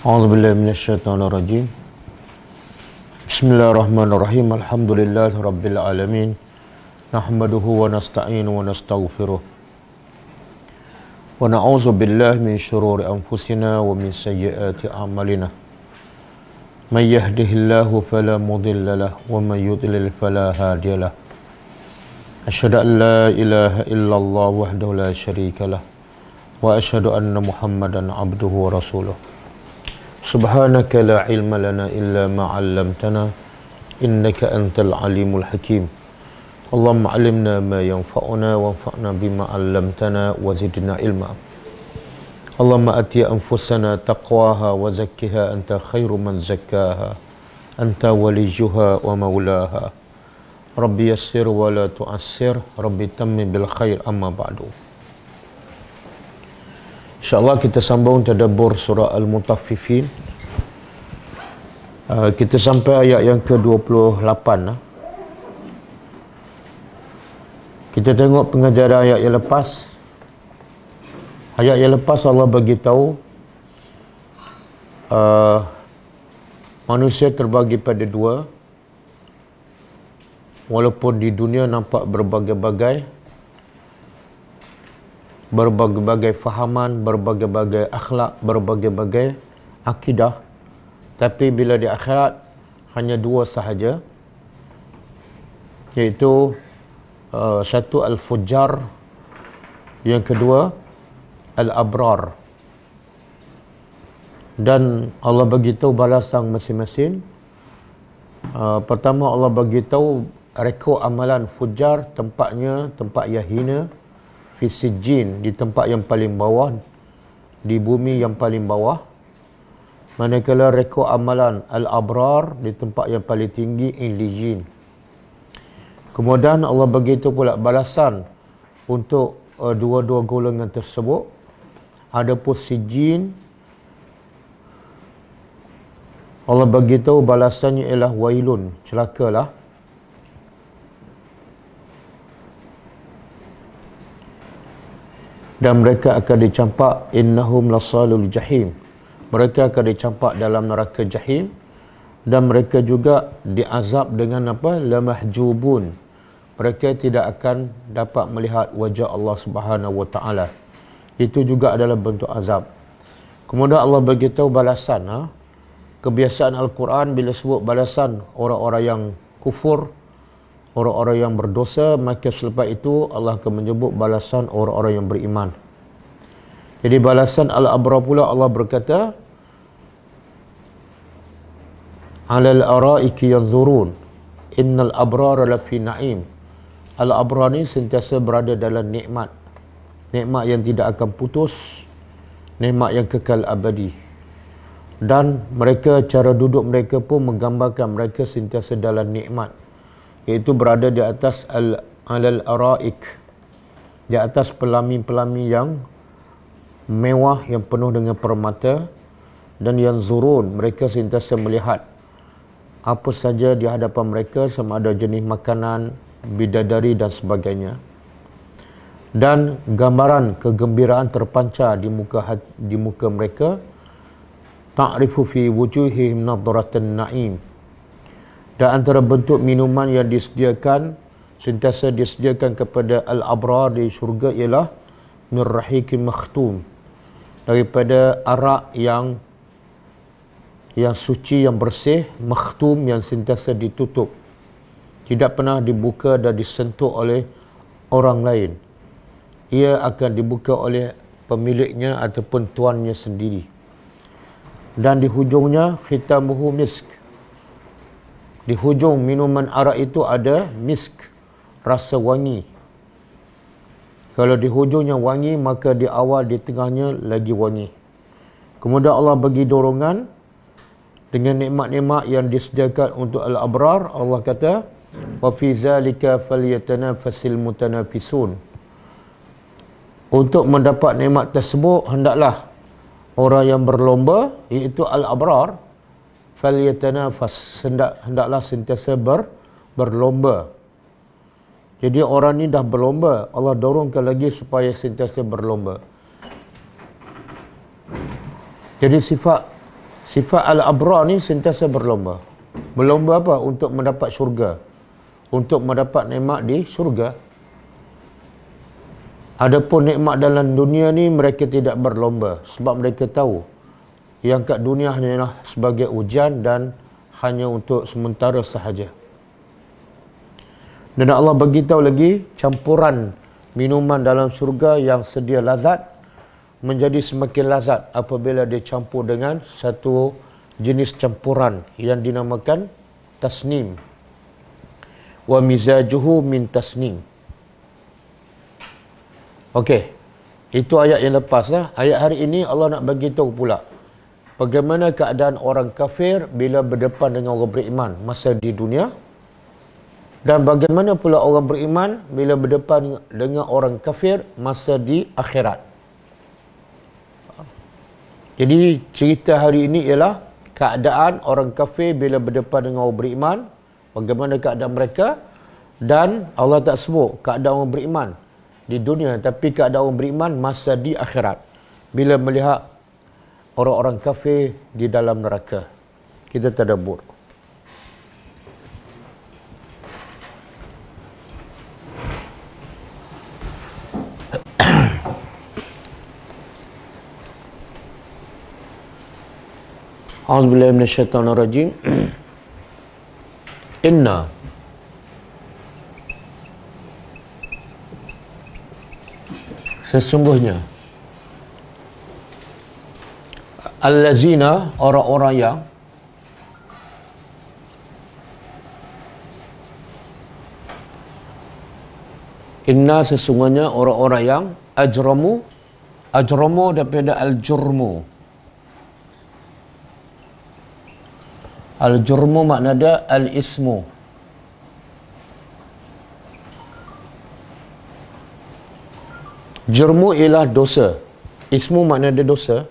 A'udzubillahi minasyaitonirrajim. Bismillahirrahmanirrahim. Alhamdulillahirabbil alamin. Nahmaduhu wa nasta'inu wa nastaghfiruh. Wa na'udzu billahi min syururi anfusina wa min sayyiati a'malina. May yahdihillahu fala mudilla lahu wa may yudlil fala hadiya lahu. Asyhadu an la ilaha illallah wahdahu la syarika lah wa asyhadu anna Muhammadan abduhu wa rasuluh. Subhanaka la ilma lana illa ma 'allamtana innaka antal alimul hakim. Allahumma 'allimna ma yanfa'una wanfa'na bima 'allamtana wa zidna ilma. Allahumma ati anfusana taqwaha wa zakkiha anta khairu man zakkaha anta waliyuha wa maulaha. Rabbi yassir wa la tu'assir, Rabbi tammim bil khair, amma ba'du. InsyaAllah kita sambung tadabbur surah Al-Mutaffifin. Kita sampai ayat yang ke-28. Kita tengok pengajaran ayat yang lepas. Ayat yang lepas Allah bagi tahu manusia terbagi pada dua. Walaupun di dunia nampak berbagai-bagai fahaman, berbagai-bagai akhlak, berbagai-bagai akidah, tapi bila di akhirat hanya dua sahaja, iaitu satu al-fujjar, yang kedua al-abrar. Dan Allah bagi tahu balasan masing-masing. Pertama Allah bagi tahu rekod amalan fujar, tempatnya tempat yang hina, fi sijjin, di tempat yang paling bawah, di bumi yang paling bawah. Manakala rekod amalan al-abrar di tempat yang paling tinggi, illijin. Kemudian Allah bagi tahu pula balasan untuk dua-dua golongan tersebut. Adapun sijjin, Allah bagi tahu balasannya ialah wailun, celakalah. Dan mereka akan dicampak, innahum lasalul jahim, mereka akan dicampak dalam neraka jahim. Dan mereka juga diazab dengan apa? Lamahjubun, mereka tidak akan dapat melihat wajah Allah Subhanahu wa taala. Itu juga adalah bentuk azab. Kemudian Allah bagi tahu balasan. Kebiasaan Al-Quran bila sebut balasan orang-orang yang kufur, orang-orang yang berdosa, maka selepas itu Allah akan menyebut balasan orang-orang yang beriman. Jadi balasan al-abrar pula Allah berkata, alal araiki yanzurun innal abrara lafi na'im. Al-abrar ni sentiasa berada dalam nikmat, nikmat yang tidak akan putus, nikmat yang kekal abadi. Dan mereka, cara duduk mereka pun menggambarkan mereka sentiasa dalam nikmat, iaitu berada di atas alal araik, di atas pelami-pelami yang mewah, yang penuh dengan permata. Dan yang zurun, mereka sentiasa melihat apa saja di hadapan mereka, sama ada jenis makanan, bidadari dan sebagainya. Dan gambaran kegembiraan terpancar di muka mereka. Ta'rifu fi wujuhihim nadratan na'im. Dan antara bentuk minuman yang disediakan, sentiasa disediakan kepada al-abrar di syurga, ialah min rahiqin makhtum, daripada arak yang suci, yang bersih, makhtum, yang sentiasa ditutup, tidak pernah dibuka dan disentuh oleh orang lain. Ia akan dibuka oleh pemiliknya ataupun tuannya sendiri. Dan di hujungnya khitamuhu misk, di hujung minuman arak itu ada misk, rasa wangi. Kalau di hujungnya wangi, maka di awal, di tengahnya lagi wangi. Kemudian Allah bagi dorongan dengan nikmat-nikmat yang disediakan untuk al-abrar. Allah kata, wa fi zalika falyatanafasil mutanafisun. Untuk mendapat nikmat tersebut, hendaklah orang yang berlomba, iaitu al-abrar. Falyatanafas, hendaklah sentiasa berlomba. Jadi orang ni dah berlomba, Allah dorongkan lagi supaya sentiasa berlomba. Jadi sifat al-abrar ni sentiasa berlomba. Berlomba apa? Untuk mendapat syurga. Untuk mendapat nikmat di syurga. Adapun nikmat dalam dunia ni mereka tidak berlomba. Sebab mereka tahu yang kat dunia hanyalah sebagai ujian dan hanya untuk sementara sahaja. Dan Allah beritahu lagi, campuran minuman dalam syurga yang sedia lazat menjadi semakin lazat apabila dia campur dengan satu jenis campuran yang dinamakan tasnim. Wa mizajuhu min tasnim. Okey. Itu ayat yang lepas lah. Ayat hari ini Allah nak bagi tahu pula bagaimana keadaan orang kafir bila berdepan dengan orang beriman masa di dunia, dan bagaimana pula orang beriman bila berdepan dengan orang kafir masa di akhirat. Jadi cerita hari ini ialah keadaan orang kafir bila berdepan dengan orang beriman, bagaimana keadaan mereka, dan Allah tak sebut keadaan orang beriman di dunia, tapi keadaan orang beriman masa di akhirat bila melihat orang-orang kafir di dalam neraka. Kita tadabbur. A'udzubillahi minasyaitonirrajim. Inna sesungguhnya allazina orang-orang yang inna sesungguhnya orang-orang yang ajramu daripada al-jurmu. Al-jurmu makna dia al-ismu. Jurmu ialah dosa. Ismu makna dia dosa.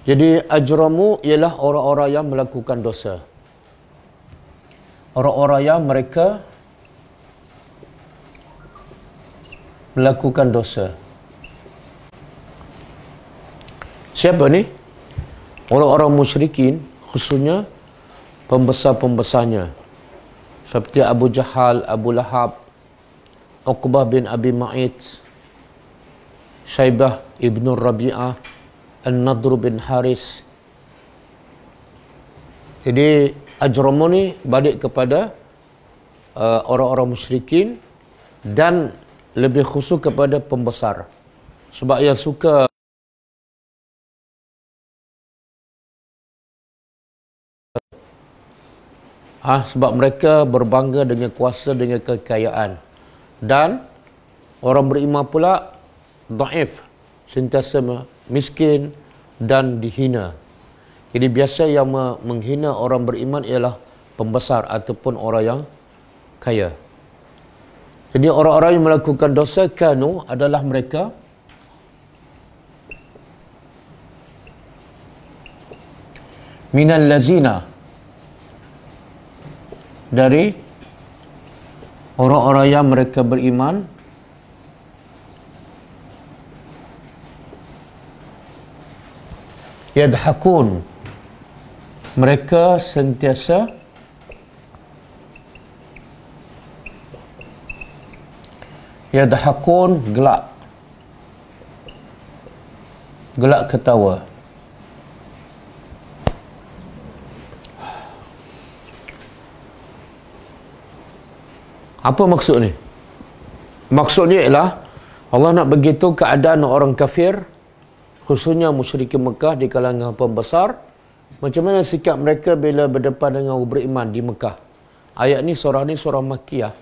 Jadi ajramu ialah orang-orang yang melakukan dosa. Orang-orang yang mereka melakukan dosa. Siapa ni? Orang-orang musyrikin, khususnya pembesar-pembesarnya seperti Abu Jahal, Abu Lahab, Uqbah bin Abi Mu'ayt, Syaibah ibn Rabi'ah, An-Nadr bin Haris. Jadi ajramu ni balik kepada orang-orang musyrikin dan lebih khusus kepada pembesar. Sebab yang suka sebab mereka berbangga dengan kuasa, dengan kekayaan. Dan orang beriman pula dhaif, sentiasa miskin dan dihina. Jadi biasa yang menghina orang beriman ialah pembesar ataupun orang yang kaya. Jadi orang-orang yang melakukan dosa kanu adalah mereka minal lazina, dari orang-orang yang mereka beriman yadhakun, mereka sentiasa yadhakun, gelak ketawa. Apa maksud ni? Maksudnya ialah Allah nak beritahu keadaan orang kafir, khususnya musyrikin Mekah di kalangan pembesar, macam mana sikap mereka bila berdepan dengan orang beriman di Mekah. Ayat ni surah Makkiyah.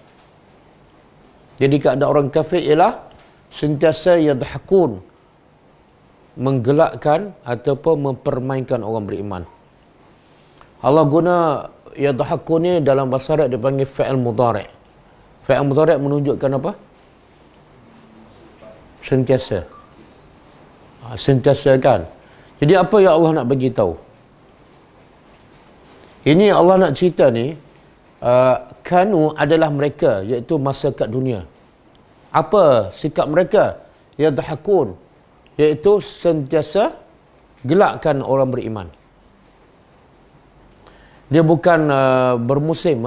Jadi keadaan orang kafir ialah sentiasa yadhakun, menggelakkan ataupun mempermainkan orang beriman. Allah guna yadhakun ni dalam bahasa Arab dipanggil fa'il mudhari'. Fa'il mudhari' menunjukkan apa? Sentiasa. Sentiasa kan. Jadi apa yang Allah nak bagi tahu? Ini Allah nak cerita ni, kanu adalah mereka, iaitu masa kat dunia. Apa sikap mereka? Yadhakun, iaitu sentiasa gelakkan orang beriman. Dia bukan bermusim,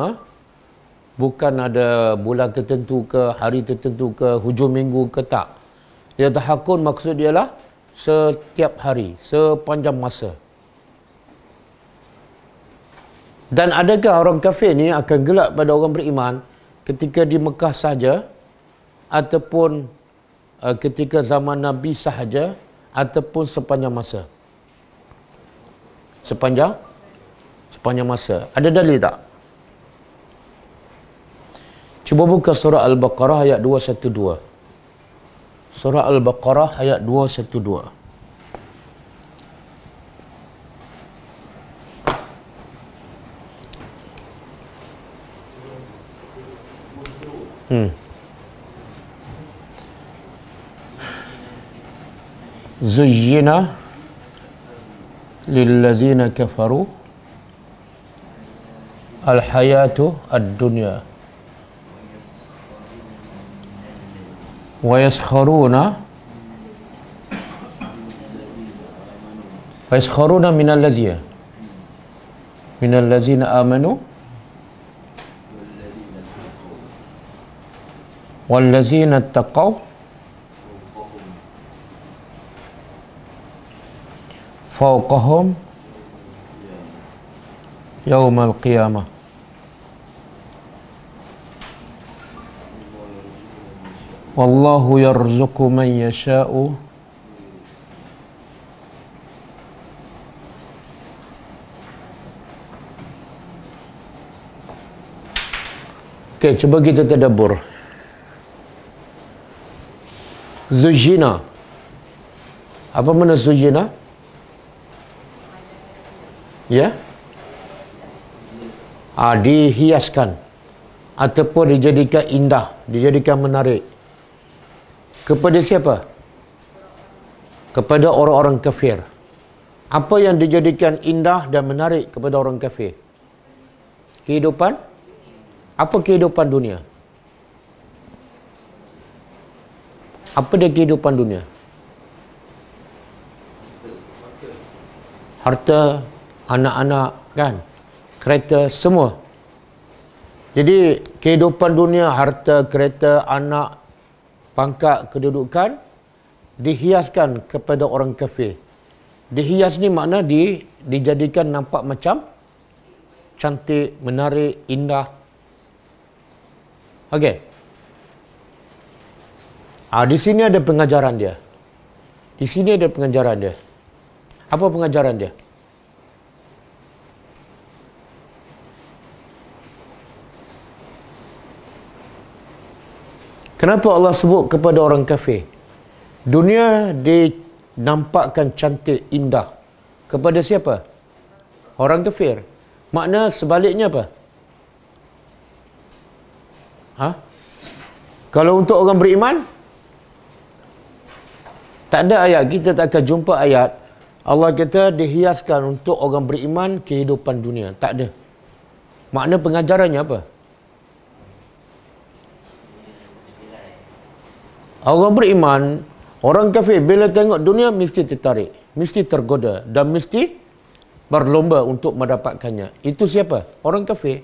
bukan ada bulan tertentu ke, hari tertentu ke, hujung minggu ke, tak. Yadhakun maksud dia lah setiap hari, sepanjang masa. Dan adakah orang kafir ni akan gelak pada orang beriman ketika di Mekah saja, ataupun ketika zaman Nabi sahaja, ataupun sepanjang masa? Sepanjang masa. Ada dalil tak? Cuba buka surah Al-Baqarah ayat 212. Surah Al-Baqarah ayat 212. Zuyyina lillazina kafaru al-hayatu ad-dunya wa yaskharuna minal ladzina amanu wal ladzina taqaw fawqahum yaumal qiyamah. Wallahu yarzuqu man yasha'u Okey, cuba kita tadabbur. Zujina. Apa makna zujina? Ya? Dihiaskan ataupun dijadikan indah, dijadikan menarik. Kepada siapa? Kepada orang-orang kafir. Apa yang dijadikan indah dan menarik kepada orang kafir? Kehidupan? Apa kehidupan dunia? Apa dia kehidupan dunia? Harta, anak-anak, kan? Kereta, semua. Jadi kehidupan dunia, harta, kereta, anak, pangkat, kedudukan dihiaskan kepada orang kafir. Dihias ni makna dijadikan nampak macam cantik, menarik, indah. Okey. Di sini ada pengajaran dia. Di sini ada pengajaran dia. Apa pengajaran dia? Kenapa Allah sebut kepada orang kafir? Dunia dinampakkan cantik, indah. Kepada siapa? Orang kafir. Makna sebaliknya apa? Kalau untuk orang beriman, tak ada ayat, kita tak akan jumpa ayat Allah kata dihiaskan untuk orang beriman kehidupan dunia. Tak ada. Makna pengajarannya apa? Orang beriman, orang kafir bila tengok dunia mesti tertarik, mesti tergoda dan mesti berlomba untuk mendapatkannya. Itu siapa? Orang kafir.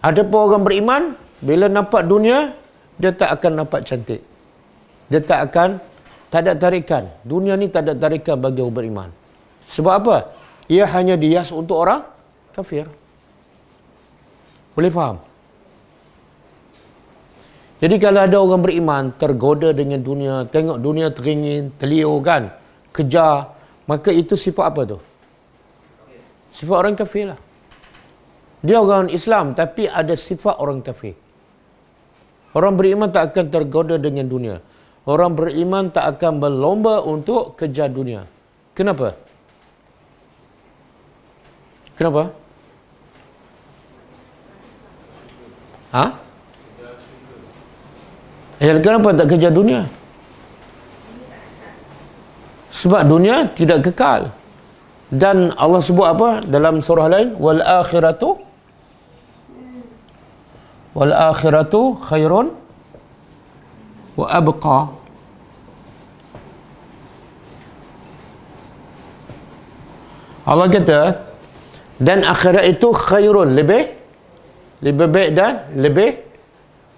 Adapun orang beriman, bila nampak dunia, dia tak akan nampak cantik. Dia tak ada tarikan. Dunia ni tak ada tarikan bagi orang beriman. Sebab apa? Ia hanya dihias untuk orang kafir. Boleh faham? Jadi kalau ada orang beriman tergoda dengan dunia, tengok dunia teringin, terliur kan, kejar, maka itu sifat apa tu? Sifat orang kafir lah. Dia orang Islam tapi ada sifat orang kafir. Orang beriman tak akan tergoda dengan dunia. Orang beriman tak akan berlomba untuk kejar dunia. Kenapa? Kenapa? Kenapa tak kejar dunia? Sebab dunia tidak kekal. Dan Allah sebut apa dalam surah lain? Wal akhiratu khairun wa abqa. Allah kata, dan akhirat itu khairun, lebih baik dan lebih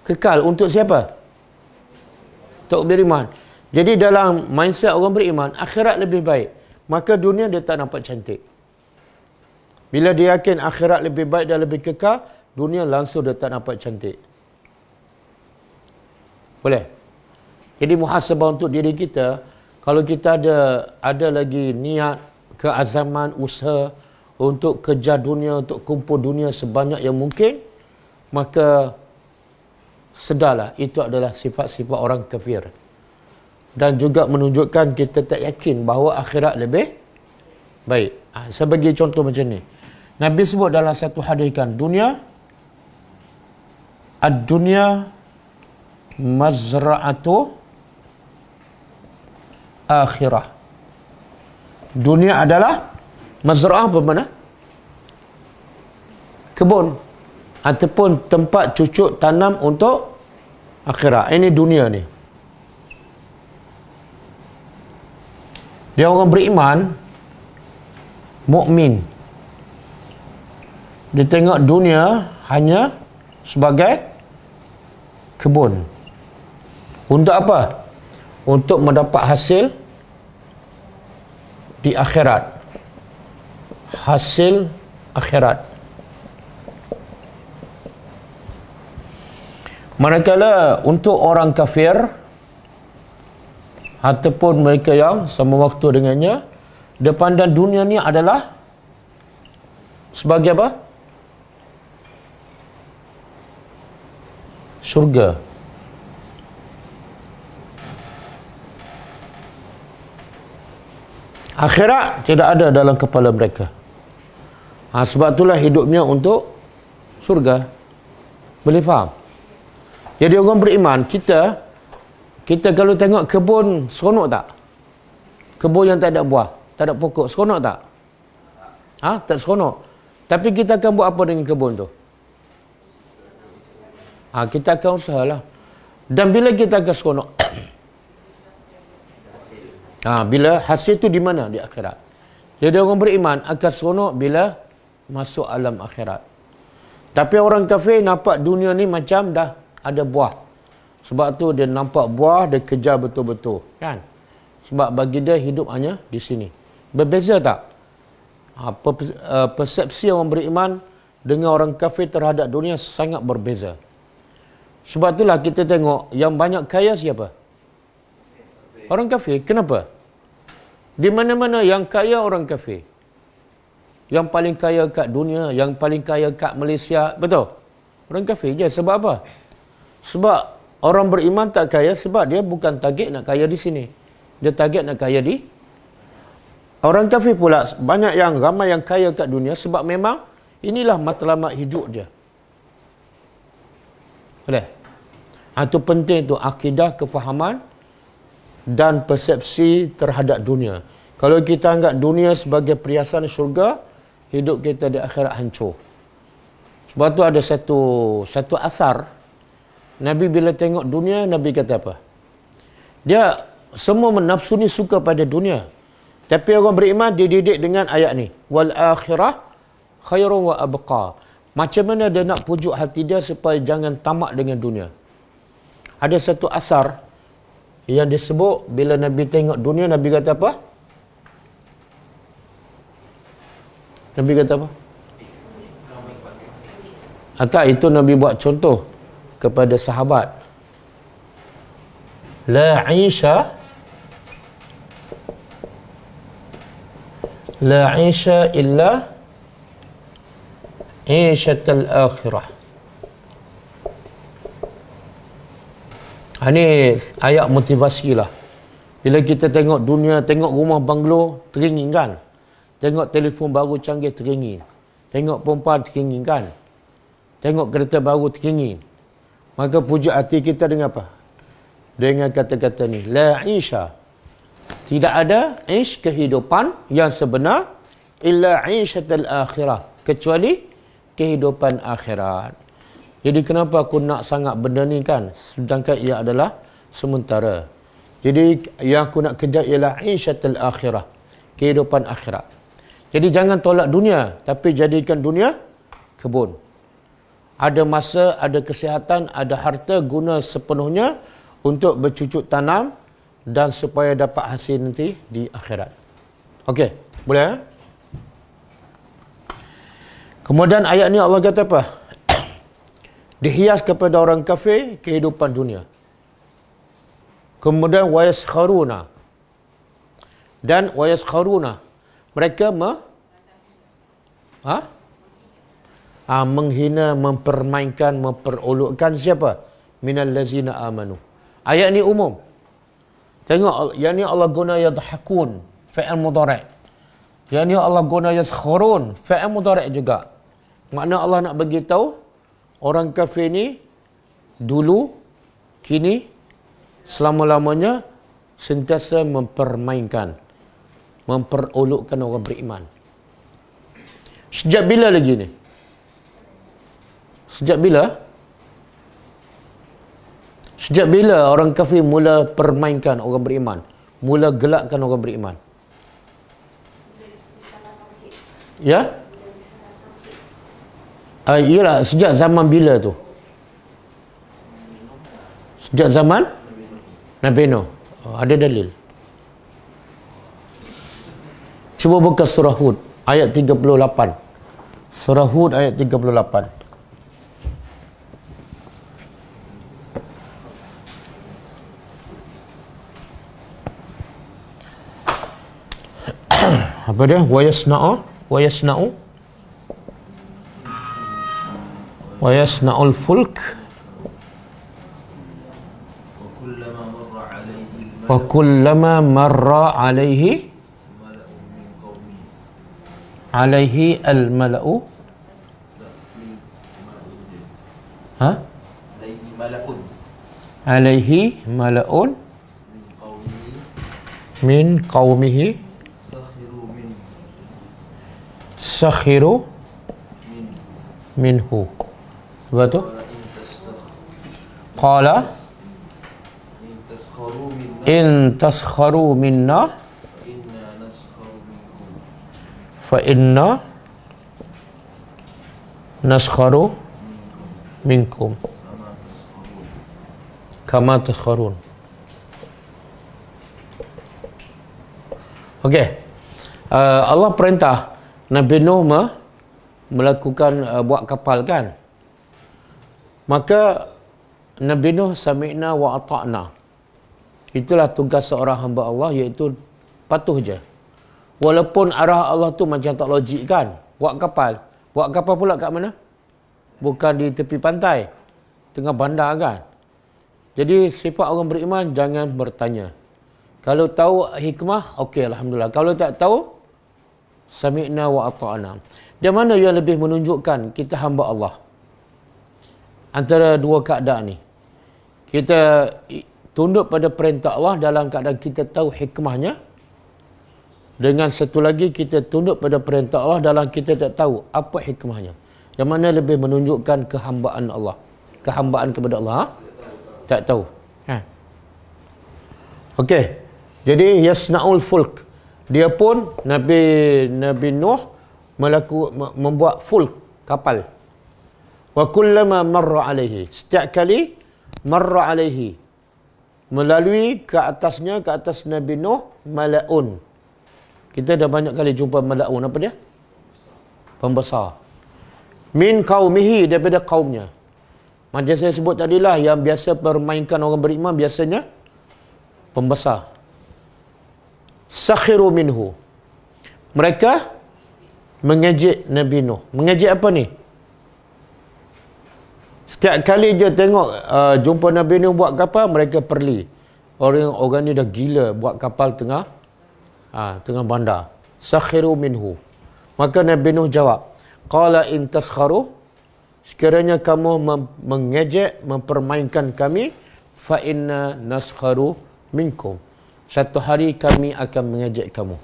kekal untuk siapa? Untuk beriman. Jadi dalam mindset orang beriman, akhirat lebih baik. Maka dunia dia tak nampak cantik. Bila dia yakin akhirat lebih baik dan lebih kekal, dunia langsung dia tak nampak cantik. Boleh? Jadi muhasabah untuk diri kita, kalau kita ada lagi niat, keazaman, usaha untuk kejar dunia, untuk kumpul dunia sebanyak yang mungkin, maka sedarlah itu adalah sifat-sifat orang kafir. Dan juga menunjukkan kita tak yakin bahawa akhirat lebih baik. Saya bagi contoh macam ni. Nabi sebut dalam satu hadis kan, ad-dunya mazra'atu akhirah. Dunia adalah mazra'ah, apa mana? Kebun ataupun tempat cucuk tanam untuk akhirat. Ini dunia ni. Dia orang beriman, mukmin. Dia tengok dunia hanya sebagai kebun. Untuk apa? Untuk mendapat hasil di akhirat. Hasil akhirat. Manakala untuk orang kafir ataupun mereka yang sama waktu dengannya, dia pandang dunia ni adalah sebagai apa? Syurga. Akhirat tidak ada dalam kepala mereka. Sebab itulah hidupnya untuk syurga. Boleh faham? Jadi orang beriman, kita kalau tengok kebun, seronok tak? Kebun yang tak ada buah, tak ada pokok, seronok tak? Tak seronok. Tapi kita akan buat apa dengan kebun tu? Kita akan usahalah. Dan bila kita akan seronok? Bila hasil tu di mana? Di akhirat. Jadi orang beriman akan seronok bila masuk alam akhirat. Tapi orang kafir nampak dunia ni macam dah ada buah. Sebab tu dia nampak buah, dia kejar betul-betul. Kan? Sebab bagi dia hidup hanya di sini. Berbeza tak? Persepsi orang beriman dengan orang kafir terhadap dunia sangat berbeza. Sebab itulah kita tengok yang banyak kaya siapa? Orang kafir. Kenapa? Di mana-mana yang kaya orang kafir. Yang paling kaya kat dunia, yang paling kaya kat Malaysia, betul? Orang kafir je. Sebab apa? Sebab orang beriman tak kaya sebab dia bukan target nak kaya di sini. Dia target nak kaya di orang kafir pula. Banyak yang ramai yang kaya kat dunia sebab memang inilah matlamat hidup dia. Boleh? Itu penting tu, akidah, kefahaman dan persepsi terhadap dunia. Kalau kita anggap dunia sebagai perhiasan syurga, hidup kita di akhirat hancur. Sebab tu ada satu asar. Nabi bila tengok dunia, Nabi kata apa? Dia semua nafsu ni suka pada dunia. Tapi orang beriman dididik dengan ayat ni. Wal akhirah khairun wa abqa. Macam mana dia nak pujuk hati dia supaya jangan tamak dengan dunia. Ada satu asar yang disebut bila Nabi tengok dunia, Nabi kata apa? Nabi kata apa? Atau itu Nabi buat contoh kepada sahabat. La 'isha illa 'ishatul akhirah. Ini ayat motivasi lah. Bila kita tengok dunia, tengok rumah banglo, teringin kan? Tengok telefon baru canggih, teringin. Tengok perempuan, teringin kan? Tengok kereta baru, teringin. Maka pujuk hati kita dengan apa? Dengan kata-kata ni. La 'isha. Tidak ada ish, kehidupan yang sebenar, illa 'ishatul akhirah. Kecuali kehidupan akhirat. Jadi kenapa aku nak sangat benda ni kan? Sedangkan ia adalah sementara. Jadi yang aku nak kejar ialah 'ishatul akhirah. Kehidupan akhirat. Jadi jangan tolak dunia, tapi jadikan dunia kebun. Ada masa, ada kesihatan, ada harta, guna sepenuhnya untuk bercucuk tanam dan supaya dapat hasil nanti di akhirat. Okey, boleh? Kemudian ayat ni Allah kata apa? Dihias kepada orang kafir kehidupan dunia. Kemudian wayaskharuna. Dan wayaskharuna. Mereka menghina, mempermainkan, memperolokkan siapa? Minal lazina amanu. Ayat ni umum. Tengok, yang ni Allah guna yadhakun, fa'il mudhari'. Yang ni Allah guna yaskharun, fa'il mudhari' juga. Makna Allah nak bagi tahu orang kafir ni dulu, kini, selama-lamanya sentiasa mempermainkan, memperolokkan orang beriman. Sejak bila lagi ni? Sejak bila? Sejak bila orang kafir mula permainkan orang beriman? Mula gelakkan orang beriman? Ya? Iyalah, sejak zaman bila tu? Sejak zaman Nabi Nuh. Ada dalil. Cuba buka surah Hud ayat 38. Surah Hud ayat 38. Apa dia? Wayasna'ul fulk wa kullama marra alaihi al-mala'u alaihi mala'un min qaumihi sakhiru minhu. Apa tu? Qala in taskharu minna fa inna naskharu minkum kama taskharun. Okey. Allah perintah Nabi Nuh melakukan buat kapal kan. Maka Nabi Nuh sami'na wa ata'na. Itulah tugas seorang hamba Allah, iaitu patuh je. Walaupun arah Allah tu macam tak logik kan. Buat kapal. Buat kapal pula kat mana? Bukan di tepi pantai. Tengah bandar kan. Jadi sifat orang beriman jangan bertanya. Kalau tahu hikmah, okey, alhamdulillah. Kalau tak tahu, sami'na wa ata'na. Di mana yang lebih menunjukkan kita hamba Allah? Antara dua keadaan ni. Kita tunduk pada perintah Allah dalam keadaan kita tahu hikmahnya. Dengan satu lagi kita tunduk pada perintah Allah dalam kita tak tahu apa hikmahnya. Yang mana lebih menunjukkan kehambaan Allah. Kehambaan kepada Allah. Ha? Tak tahu. Okey. Jadi yasna'ul fulk. Dia pun Nabi Nuh membuat fulk, kapal. Wa kullama marra alaihi. Setiap kali marra alaihi, melalui ke atasnya, ke atas Nabi Nuh, mala'un. Kita dah banyak kali jumpa mala'un. Apa dia? Pembesar. Min qaumihi, daripada kaumnya. Macam saya sebut tadilah, yang biasa permainkan orang beriman biasanya pembesar. Sakhiru minhu. Mereka mengejek Nabi Nuh. Mengejek apa ni? Setiap kali dia tengok jumpa Nabi Nuh buat kapal, mereka perli. Orang ni dah gila buat kapal tengah bandar. Sakhiru minhu. Maka Nabi Nuh jawab, qala in taskharu, sekiranya kamu mengejek, mempermainkan kami, fa inna naskharu minkum. Satu hari kami akan mengejek kamu.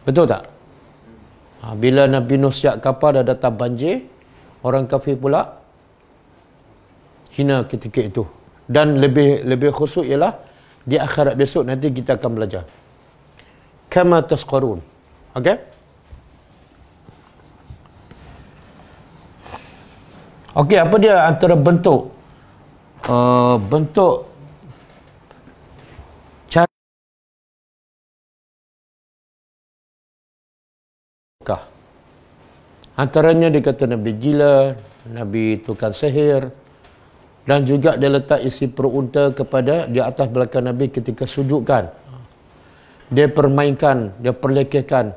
Betul tak? Bila Nabi Nuh siap kapal, dah datang banjir, orang kafir pula hina ketika itu. Dan lebih khusus ialah di akhirat besok nanti kita akan belajar. Kama taskharun. Okey? Okey, apa dia antara bentuk bentuk cara antaranya dia kata Nabi gila, Nabi tukang sihir, dan juga dia letak isi perut unta kepada di atas belakang Nabi ketika sujudkan. Dia permainkan, dia perlekehkan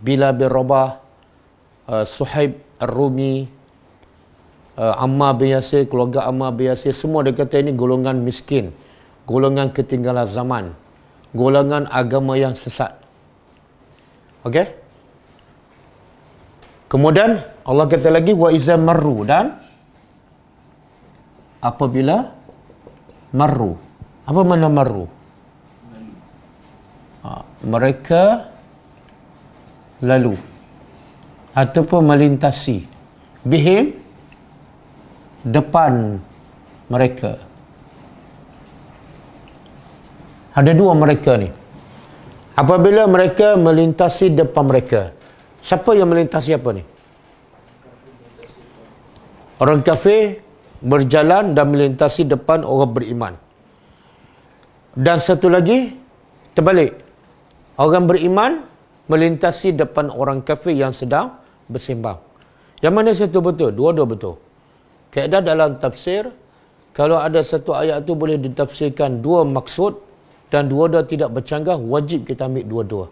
Bilal bin Rabah, Suhaib Ar-Rumi, Ammar bin Yasir, keluarga Ammar bin Yasir, semua dia kata ini golongan miskin, golongan ketinggalan zaman, golongan agama yang sesat. Okey? Kemudian Allah kata lagi wa iza marru, dan apabila marru. Apa makna marru? Mereka lalu ataupun melintasi bihim, depan mereka. Ada dua mereka ni. Apabila mereka melintasi depan mereka, siapa yang melintasi apa ni? Orang kafir berjalan dan melintasi depan orang beriman. Dan satu lagi, terbalik. Orang beriman melintasi depan orang kafir yang sedang bersembang. Yang mana satu betul? Dua-dua betul. Kaedah dalam tafsir, kalau ada satu ayat tu boleh ditafsirkan dua maksud dan dua-dua tidak bercanggah, wajib kita ambil dua-dua.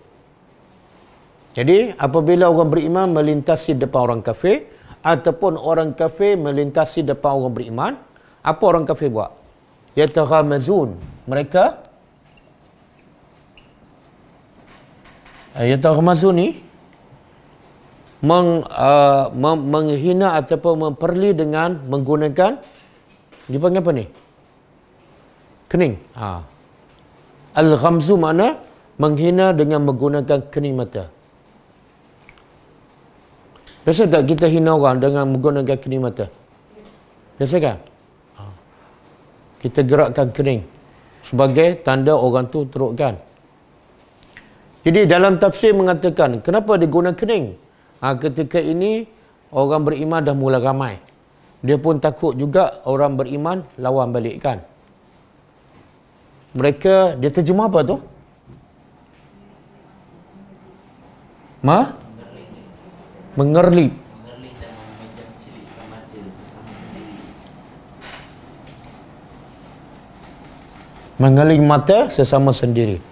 Jadi, apabila orang beriman melintasi depan orang kafir, ataupun orang kafir melintasi depan orang beriman, apa orang kafir buat? Yataghamazun. Mereka yataghamazun ni menghina ataupun memperli dengan menggunakan, dipanggil apa ni? Kening. Al-ghamzu makna menghina dengan menggunakan kening mata. Biasa tak kita hina orang dengan menggunakan kening mata? Biasa kan? Kita gerakkan kening sebagai tanda orang tu terukkan. Jadi dalam tafsir mengatakan, kenapa digunakan kening? Ketika ini orang beriman dah mula ramai. Dia pun takut juga orang beriman lawan balik kan. Mereka, dia terjemah apa tu? Mengerlip. Mengerlip mata sesama sendiri.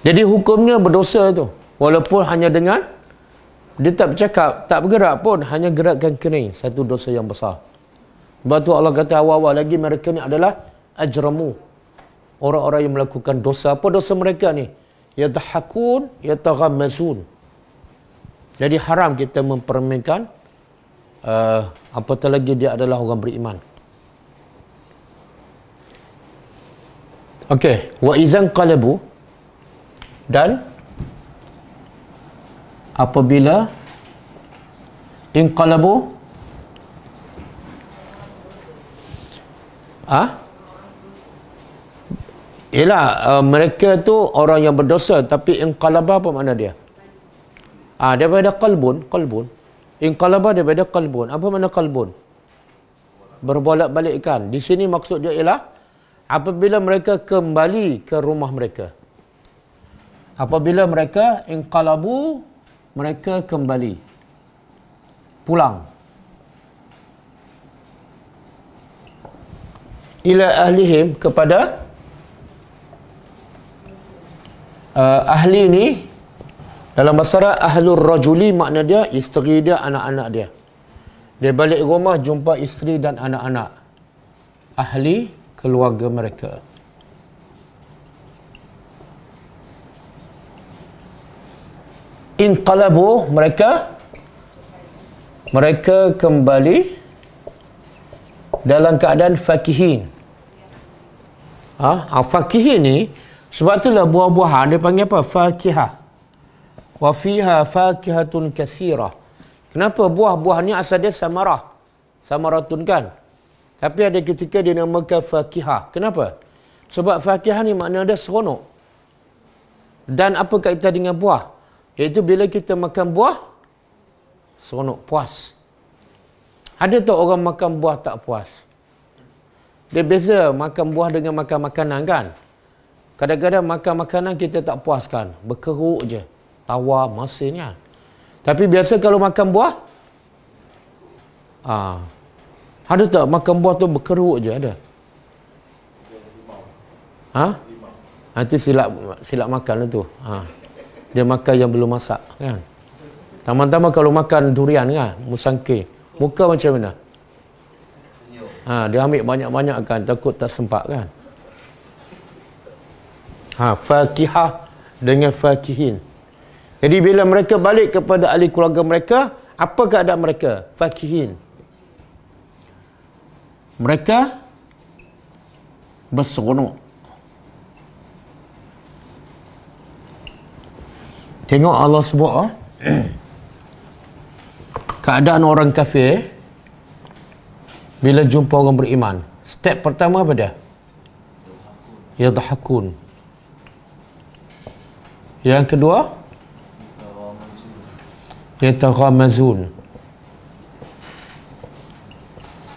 Jadi hukumnya berdosa tu. Walaupun hanya dengan dia tak bercakap, tak bergerak pun, hanya gerakkan kening, satu dosa yang besar. Sebab tu Allah kata awal-awal lagi mereka ni adalah ajramu. Orang-orang yang melakukan dosa. Apa dosa mereka ni? Yadhakun, yataghammazun. Jadi haram kita mempermainkan apatah lagi dia adalah orang beriman. Okey, wa idzan qalabu, dan apabila inqalabu mereka tu orang yang berdosa, tapi inqalaba apa makna dia? Daripada qalbun. Inqalaba daripada qalbun. Apa makna qalbun? Berbolak-balikkan. Di sini maksud dia ialah apabila mereka kembali ke rumah mereka. Apabila mereka inqalabu, mereka kembali pulang ila ahlihim, kepada ahli ni dalam bahasa Arab ahlur rajuli, makna dia isteri dia, anak-anak dia. Dia balik rumah jumpa isteri dan anak-anak, ahli keluarga mereka. Inqalabu, mereka kembali dalam keadaan fakihin. Fakihin ni, sebab itulah buah-buahan dia panggil apa? Fakihah. Wa fiha fakihatun katsirah. Kenapa buah-buah ni asal dia samarah? Samaratun kan? Tapi ada ketika dinamakan fakihah. Kenapa? Sebab fakihah ni makna ada seronok. Dan apa kaitan dengan buah? Iaitu bila kita makan buah, seronok, puas. Ada tak orang makan buah tak puas? Dia beza makan buah dengan makan makanan kan? Kadang-kadang makan makanan kita tak puaskan. Berkeruk je. Tawar, masin kan? Tapi biasa kalau makan buah, ada tak makan buah tu berkeruk je? Ada? Nanti silap makan lah tu. Dia makan yang belum masak kan? Tambah-tambah kalau makan durian kan, musangking, muka macam mana? Dia ambil banyak-banyak kan, takut tak sempat kan? Fakihah dengan fakihin. Jadi bila mereka balik kepada ahli keluarga mereka, apa keadaan mereka? Fakihin. Mereka berseronok. Tengok Allah sebut keadaan orang kafir bila jumpa orang beriman. Step pertama apa dia? Yadhakun. Yang kedua, yataghamazun.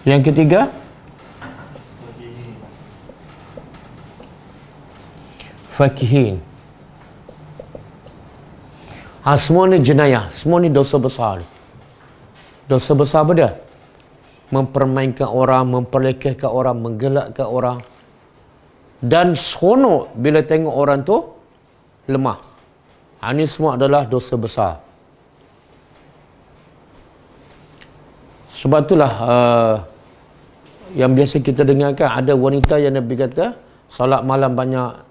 Yang ketiga, fakihin. Semua ni jenayah, semua ni dosa besar. Dosa besar apa dia? Mempermainkan orang, memperlekehkan orang, menggelakkan orang. Dan seronok bila tengok orang tu lemah. Ini semua adalah dosa besar. Sebab itulah yang biasa kita dengarkan, ada wanita yang Nabi kata solat malam banyak,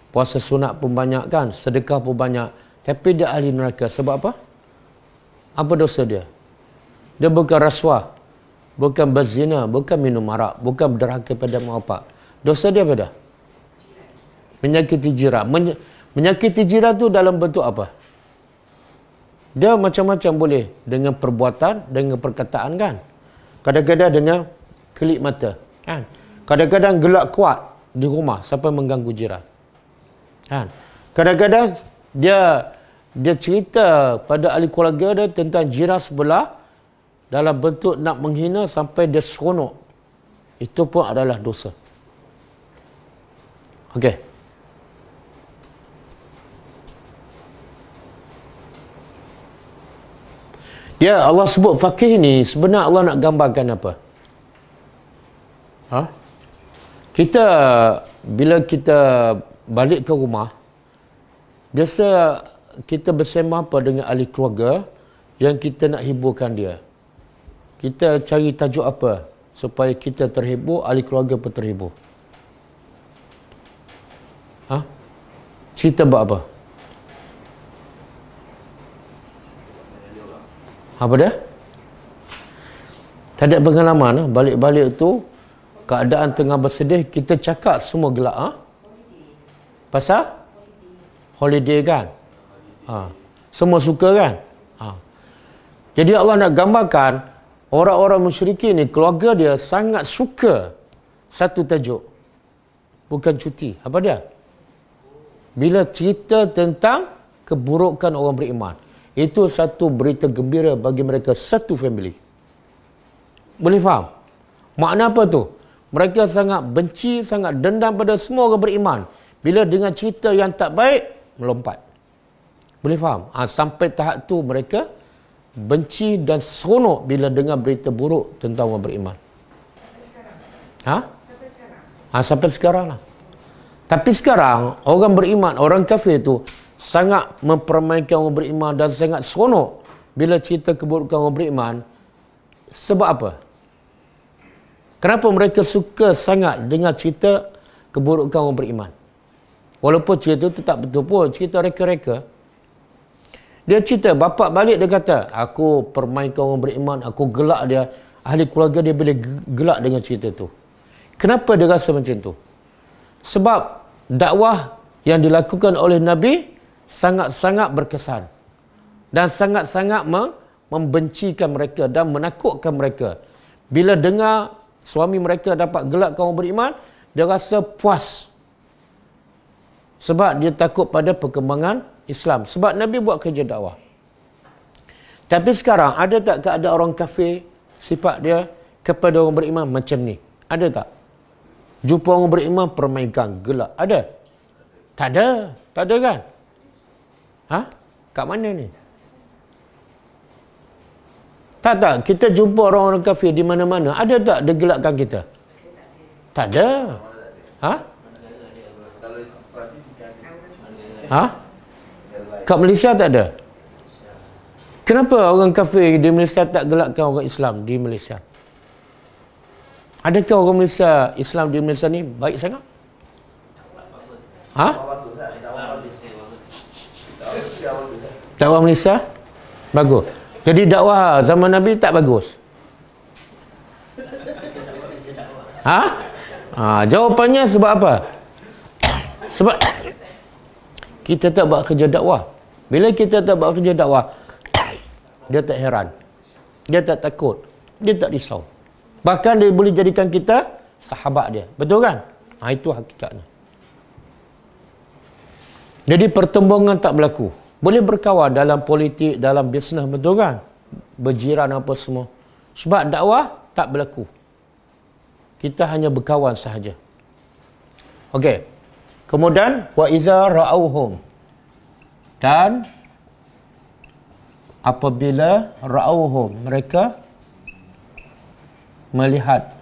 puasa sunat pun banyak kan, sedekah pun banyak, tapi dia ahli neraka. Sebab apa? Apa dosa dia? Dia bukan rasuah, bukan berzina, bukan minum arak, bukan derhaka pada mak bapak. Dosa dia apa dah? Menyakiti jiran. Menyakiti jiran tu dalam bentuk apa? Dia macam-macam boleh. Dengan perbuatan, dengan perkataan kan. Kadang-kadang dengan kelip mata kan. Kadang-kadang gelak kuat di rumah sampai mengganggu jiran kan. Kadang-kadang dia cerita pada ahli keluarga dia tentang jiran sebelah dalam bentuk nak menghina sampai dia seronok. Itu pun adalah dosa. Okey. Ya, Allah sebut fakih ni sebenarnya Allah nak gambarkan apa? Kita bila kita balik ke rumah, biasa kita bersama apa dengan ahli keluarga yang kita nak hiburkan dia. Kita cari tajuk apa supaya kita terhibur, ahli keluarga pun terhibur. Cerita buat apa? Apa dia? Tak ada pengalaman. Balik-balik tu keadaan tengah bersedih, kita cakap semua gelak. Pasal? Holiday kan? Semua suka kan? Jadi Allah nak gambarkan orang-orang musyrikin ni, keluarga dia sangat suka satu tajuk. Bukan cuti. Apa dia? Bila cerita tentang keburukan orang beriman. Itu satu berita gembira bagi mereka, satu family. Boleh faham? Makna apa tu? Mereka sangat benci, sangat dendam pada semua orang beriman. Bila dengar cerita yang tak baik, melompat. Boleh faham? Sampai tahap tu mereka benci dan seronok bila dengar berita buruk tentang orang beriman. Sampai sekarang? Sampai sekarang lah. Tapi sekarang, orang beriman, orang kafir tu sangat mempermainkan orang beriman dan sangat seronok bila cerita keburukan orang beriman. Sebab apa? Kenapa mereka suka sangat dengar cerita keburukan orang beriman? Walaupun cerita itu tak betul pun, cerita reka-reka. Dia cerita, bapak balik dia kata, aku permainkan orang beriman, aku gelak dia. Ahli keluarga dia boleh gelak dengan cerita tu. Kenapa dia rasa macam tu? Sebab dakwah yang dilakukan oleh Nabi sangat-sangat berkesan dan sangat-sangat membencikan mereka dan menakutkan mereka. Bila dengar suami mereka dapat gelakkan orang beriman, dia rasa puas. Sebab dia takut pada perkembangan Islam. Sebab Nabi buat kerja dakwah. Tapi sekarang, ada tak keadaan orang kafir, sifat dia kepada orang beriman macam ni? Ada tak? Jumpa orang beriman, permainkan, gelak. Ada? Tak ada. Tak ada kan? Ha? Kat mana ni? Tak. Kita jumpa orang-orang kafir di mana-mana. Ada tak dia gelakkan kita? Tak ada. Ha? Ha? Kat Malaysia tak ada? Kenapa orang kafir di Malaysia tak gelakkan orang Islam di Malaysia? Adakah orang Malaysia, Islam di Malaysia ni baik sangat? Ha? Dakwah Malaysia bagus. Jadi dakwah zaman Nabi tak bagus. Ha? Jawapannya sebab apa? Sebab kita tak buat kerja dakwah. Bila kita tak buat kerja dakwah, dia tak heran, dia tak takut, dia tak risau. Bahkan dia boleh jadikan kita sahabat dia. Betul kan? Itu hakikatnya. Jadi pertembungan tak berlaku. Boleh berkawan dalam politik, dalam bisnes, betul kan? Berjiran apa semua. Sebab dakwah tak berlaku. Kita hanya berkawan sahaja. Okey. Kemudian wa iza ra'auhum, dan apabila ra'auhum, mereka melihat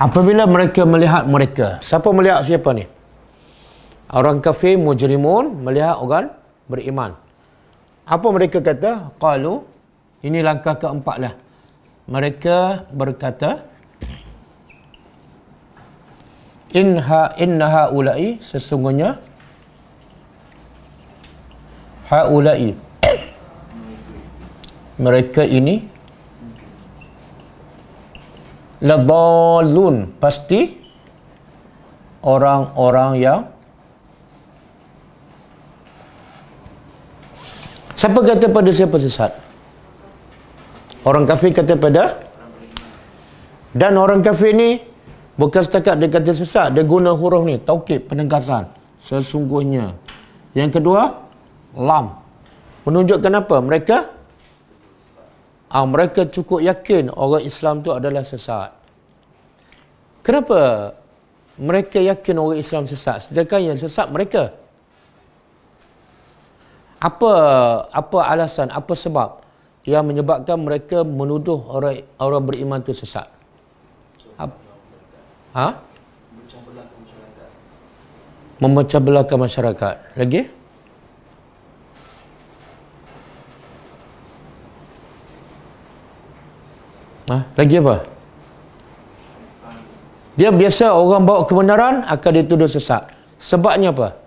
apabila mereka melihat mereka. Siapa melihat siapa ni? Orang kafir, mujrimun, melihat orang beriman. Apa mereka kata? Qalu, ini langkah keempat lah. Mereka berkata, Inna haulai, sesungguhnya haulai, mereka ini ladallun, pasti orang-orang yang, siapa kata pada siapa sesat? Orang kafir kata pada, dan orang kafir ni bukan setakat dia kata sesat, dia guna huruf ni, taukid, penegasan, sesungguhnya. Yang kedua, lam, menunjukkan apa? Mereka cukup yakin orang Islam tu adalah sesat. Kenapa mereka yakin orang Islam sesat, sedangkan yang sesat mereka? Apa alasan, apa sebab yang menyebabkan mereka menuduh orang beriman tu sesat? Memecah belahkan masyarakat. Lagi? Lagi apa? Dia biasa orang bawa kebenaran akan dituduh sesat. Sebabnya apa?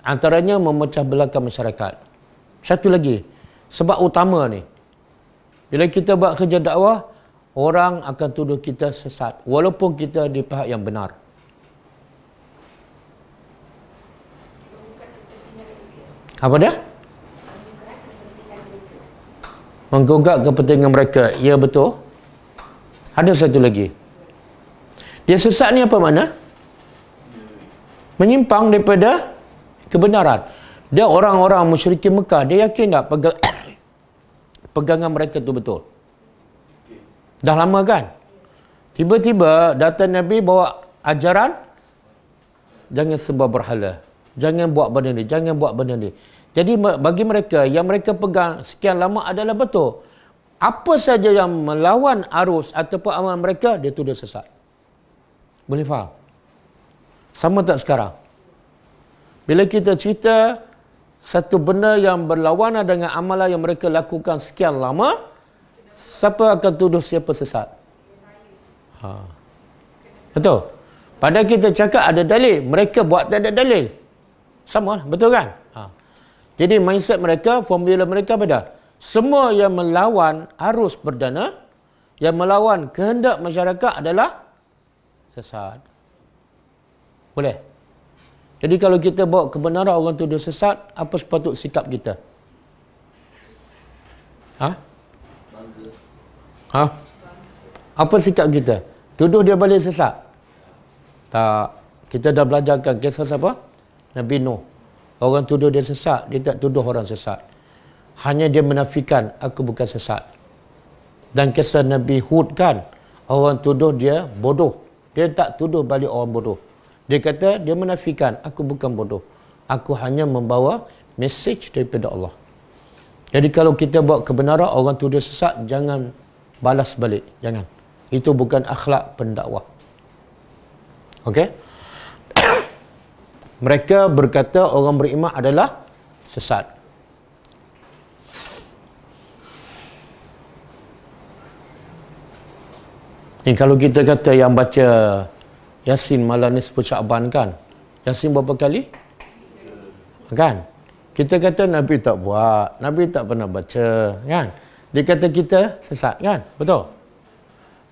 Antaranya memecah belahkan masyarakat. Satu lagi, sebab utama ni, bila kita buat kerja dakwah, orang akan tuduh kita sesat walaupun kita di pihak yang benar. Apa dia? Menggugat kepentingan mereka. Ya, betul. Ada satu lagi. Dia sesat ni apa makna? Menyimpang daripada kebenaran. Dia orang-orang musyrikin Mekah, dia yakin tak pegangan mereka tu betul? Dah lama kan? Tiba-tiba datang Nabi bawa ajaran, jangan sembah berhala, jangan buat benda ni, jangan buat benda ni. Jadi bagi mereka, yang mereka pegang sekian lama adalah betul. Apa saja yang melawan arus ataupun amalan mereka, dia tuduh sesat. Boleh faham? Sama tak sekarang? Bila kita cerita satu benda yang berlawanan dengan amalan yang mereka lakukan sekian lama, siapa akan tuduh siapa sesat? Betul? Padahal kita cakap ada dalil, mereka buat tak ada dalil. Sama lah, betul kan? Jadi mindset mereka, formula mereka beda. Semua yang melawan arus perdana, yang melawan kehendak masyarakat adalah sesat. Boleh? Jadi kalau kita bawa kebenaran orang tuduh sesat, apa sepatut sikap kita? Apa sikap kita? Tuduh dia balik sesat? Tak. Kita dah belajarkan kisah siapa? Nabi Nuh. Orang tuduh dia sesat, dia tak tuduh orang sesat. Hanya dia menafikan, aku bukan sesat. Dan kisah Nabi Hud kan, orang tuduh dia bodoh. Dia tak tuduh balik orang bodoh. Dia kata, dia menafikan, aku bukan bodoh. Aku hanya membawa message daripada Allah. Jadi kalau kita bawa kebenaran, orang tuduh sesat, jangan balas balik. Jangan. Itu bukan akhlak pendakwah. Okey? Mereka berkata orang beriman adalah sesat. Ni kalau kita kata yang baca Yasin malam nisfu Sya'ban kan? Yasin berapa kali? Kan? Kita kata Nabi tak buat, Nabi tak pernah baca, kan? Dia kata kita sesat, kan? Betul?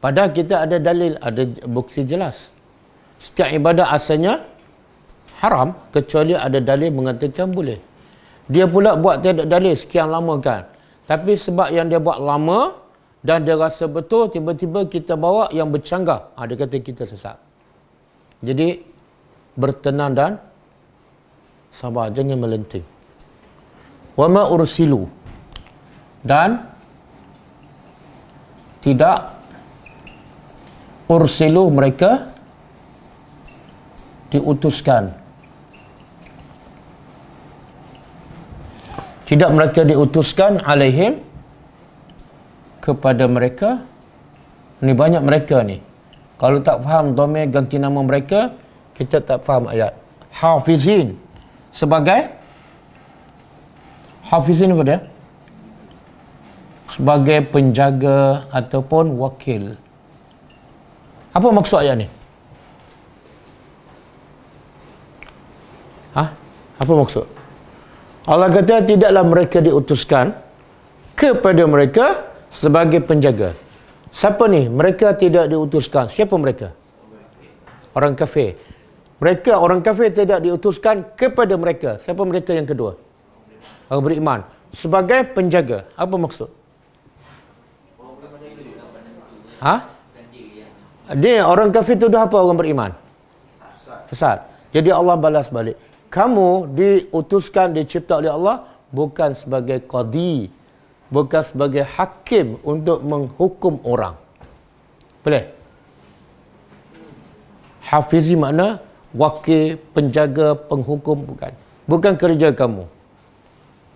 Padahal kita ada dalil, ada bukti jelas. Setiap ibadah asalnya haram, kecuali ada dalil mengatakan boleh. Dia pula buat tiada dalil sekian lama kan. Tapi sebab yang dia buat lama dan dia rasa betul, tiba-tiba kita bawa yang bercanggah. Dia kata kita sesat. Jadi, bertenang dan sabar. Jangan melenting. Wa ma ursilu. Dan tidak ursilu mereka diutuskan. Tidak mereka diutuskan alaihim kepada mereka. Ni banyak mereka ni. Kalau tak faham dhamir ganti nama mereka, kita tak faham ayat. Hafizin sebagai hafizin apa dia? Sebagai penjaga ataupun wakil. Apa maksud ayat ni? Apa maksud? Allah kata tidaklah mereka diutuskan kepada mereka sebagai penjaga. Siapa ni? Mereka tidak diutuskan. Siapa mereka? Orang kafir. Mereka, orang kafir tidak diutuskan kepada mereka. Siapa mereka yang kedua? Orang beriman. Sebagai penjaga. Apa maksud? Dia orang kafir tuduh apa orang beriman? Sesat. Jadi Allah balas balik. Kamu diutuskan, dicipta oleh Allah bukan sebagai qadi, bukan sebagai hakim untuk menghukum orang. Boleh? Hafizi makna wakil, penjaga, penghukum, bukan. Bukan kerja kamu.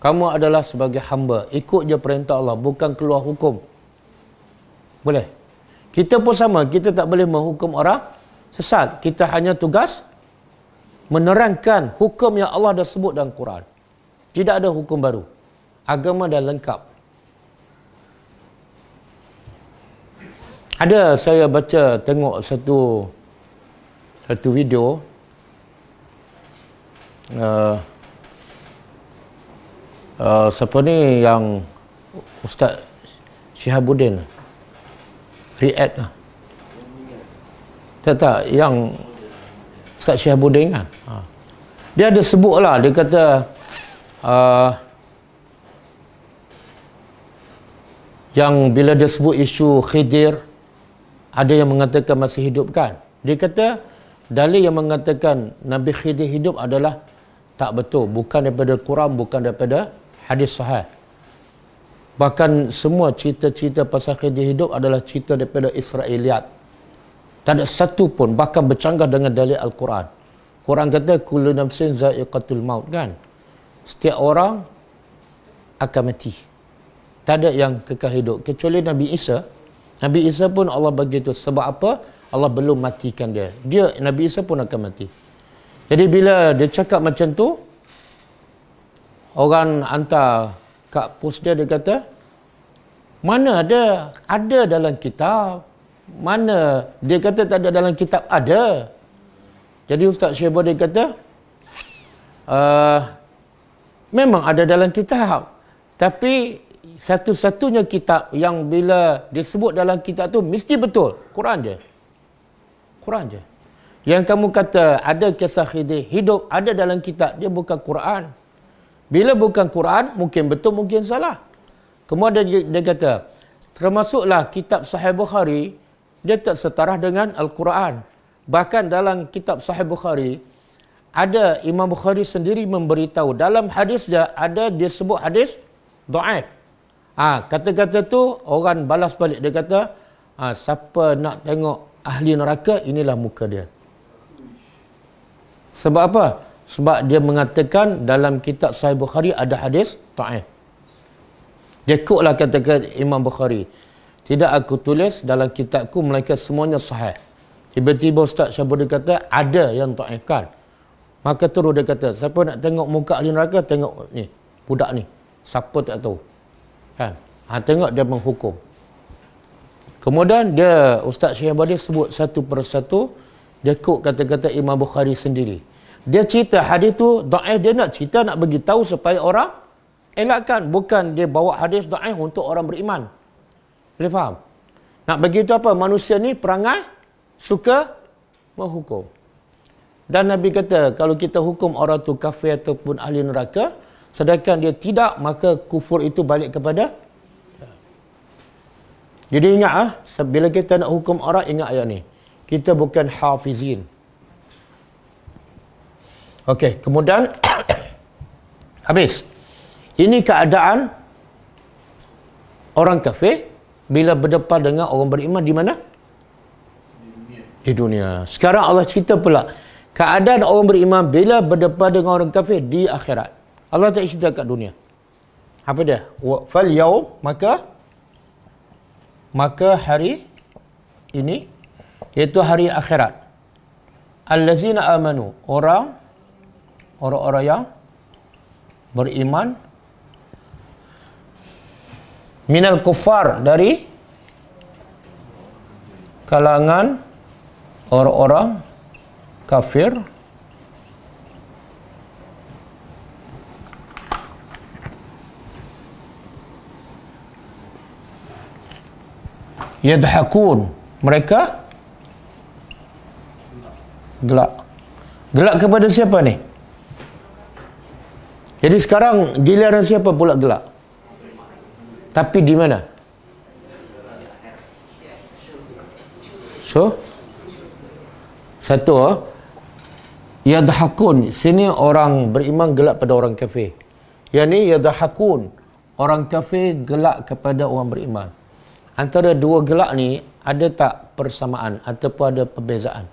Kamu adalah sebagai hamba. Ikut je perintah Allah, bukan keluar hukum. Boleh? Kita pun sama, kita tak boleh menghukum orang sesat. Kita hanya tugas menerangkan hukum yang Allah dah sebut dalam Quran. Tidak ada hukum baru. Agama dah lengkap. Ada saya baca, tengok satu video siapa ni yang Ustaz Syihabuddin react tak yang Ustaz Syihabuddin kan. Dia ada sebut lah, dia kata yang bila dia sebut isu Khidir, ada yang mengatakan masih hidup kan. Dia kata dalil yang mengatakan Nabi Khidir hidup adalah tak betul, bukan daripada Quran, bukan daripada hadis sahih. Bahkan semua cerita-cerita pasal Khidir hidup adalah cerita daripada Israiliyat. Tak ada satu pun, bahkan bercanggah dengan dalil Al-Quran. Quran kata, kullu nafsin za'iqatul maut, kan? Setiap orang akan mati. Tak ada yang kekal hidup. Kecuali Nabi Isa. Nabi Isa pun Allah bagi tu. Sebab apa? Allah belum matikan dia. Nabi Isa pun akan mati. Jadi bila dia cakap macam tu, orang hantar kat post dia, dia kata, mana ada? Ada dalam kitab. Mana? Dia kata tak ada dalam kitab. Ada. Jadi Ustaz Syihabuddin kata, Memang ada dalam kitab. Tapi satu-satunya kitab yang bila disebut dalam kitab tu mesti betul. Quran je. Quran je. Yang kamu kata ada kisah Khidir hidup ada dalam kitab, dia bukan Quran. Bila bukan Quran, mungkin betul, mungkin salah. Kemudian dia kata, termasuklah kitab Sahih Bukhari, dia tak setaraf dengan Al-Quran. Bahkan dalam kitab Sahih Bukhari, ada Imam Bukhari sendiri memberitahu, dalam hadis dia ada dia sebut hadis dhaif. Kata-kata tu orang balas balik. Dia kata, siapa nak tengok ahli neraka, inilah muka dia. Sebab apa? Sebab dia mengatakan dalam kitab Sahih Bukhari ada hadis dhaif. Dia kutlah kata-kata Imam Bukhari. Tidak aku tulis dalam kitabku melainkan semuanya sahih. Tiba-tiba Ustaz Syabudin kata ada yang dhaifkan. Maka terus dia kata, siapa nak tengok muka ahli neraka, tengok ni, budak ni. Siapa tak tahu. Kan? Tengok dia menghukum. Kemudian dia Ustaz Syabudin sebut satu persatu, dia kut kata-kata Imam Bukhari sendiri. Dia cerita hadis tu dhaif, dia nak cerita, nak bagi tahu supaya orang elakkan. Bukan dia bawa hadis dhaif untuk orang beriman. Boleh faham? Nak bagi tahu apa? Manusia ni perangai suka menghukum. Dan Nabi kata, kalau kita hukum orang tu kafir ataupun ahli neraka, sedangkan dia tidak, maka kufur itu balik kepada. Jadi ingat bila kita nak hukum orang, ingat ayat ni. Kita bukan hafizin. Okey, kemudian habis. Ini keadaan orang kafir bila berdepan dengan orang beriman di mana? Di dunia. Sekarang Allah cerita pula keadaan orang beriman bila berdepan dengan orang kafir di akhirat. Allah tak cerita kat dunia. Apa dia? Fal yaum, maka hari ini, iaitu hari akhirat. Allazina amanu, orang-orang yang beriman, minal kuffar, dari kalangan orang-orang kafir, yadhakun, mereka gelak. Gelak kepada siapa ni? Jadi sekarang giliran siapa pula gelak? Tapi di mana? So, satu, yadhakun, sini orang beriman gelak pada orang kafir. Yang ni yadhakun, orang kafir gelak kepada orang beriman. Antara dua gelak ni ada tak persamaan ataupun ada perbezaan?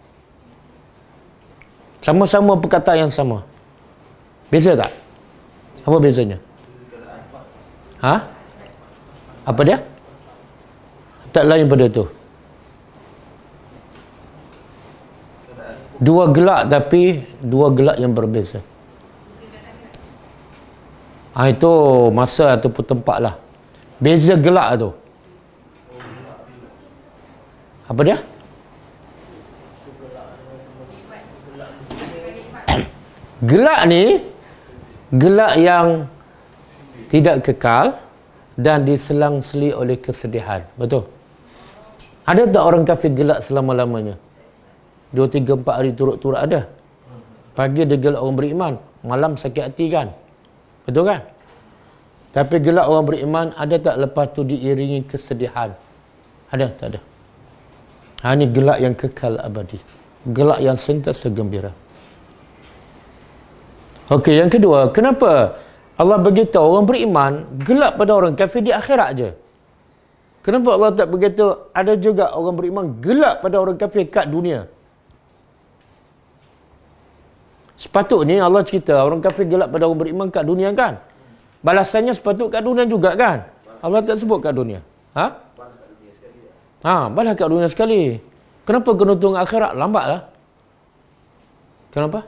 Sama-sama perkataan yang sama. Beza tak? Apa bezanya? Apa dia? Tak lain pada tu. Dua gelak tapi dua gelak yang berbeza. Itu masa ataupun tempat lah. Beza gelak tu. Apa dia? Gelak ni, gelak yang tidak kekal dan diselang-seli oleh kesedihan. Betul? Ada tak orang kafir gelak selama-lamanya? 2, 3, 4 hari turut-turut ada. Pagi dia gelak orang beriman, malam sakit hati kan? Betul kan? Tapi gelak orang beriman ada tak lepas tu diiringi kesedihan? Ada? Tak ada. Ini gelak yang kekal abadi. Gelak yang sentiasa gembira. Okey, yang kedua, kenapa Allah beritahu orang beriman gelak pada orang kafir di akhirat je? Kenapa Allah tak beritahu ada juga orang beriman gelak pada orang kafir kat dunia? Sepatutnya Allah cerita orang kafir gelak pada orang beriman kat dunia kan? Balasannya sepatut kat dunia juga kan? Allah tak sebut kat dunia. Balas kat dunia sekali. Kenapa kena tunggu akhirat? Lambat lah. Kenapa?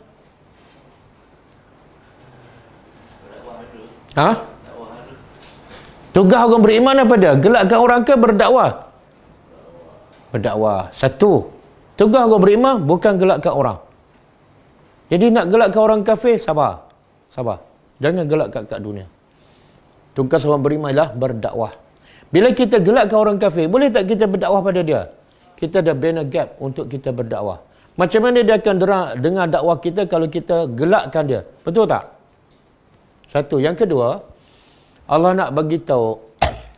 Tugas orang beriman apa dia? Gelakkan orang ke berdakwah? Berdakwah. Satu. Tugas orang beriman bukan gelakkan orang. Jadi nak gelakkan orang kafir, sabar. Sabar. Jangan gelak kat dunia. Tugas orang beriman ialah berdakwah. Bila kita gelakkan orang kafir, boleh tak kita berdakwah pada dia? Kita ada bina gap untuk kita berdakwah. Macam mana dia akan dengar dakwah kita kalau kita gelakkan dia? Betul tak? Satu. Yang kedua, Allah nak bagi tahu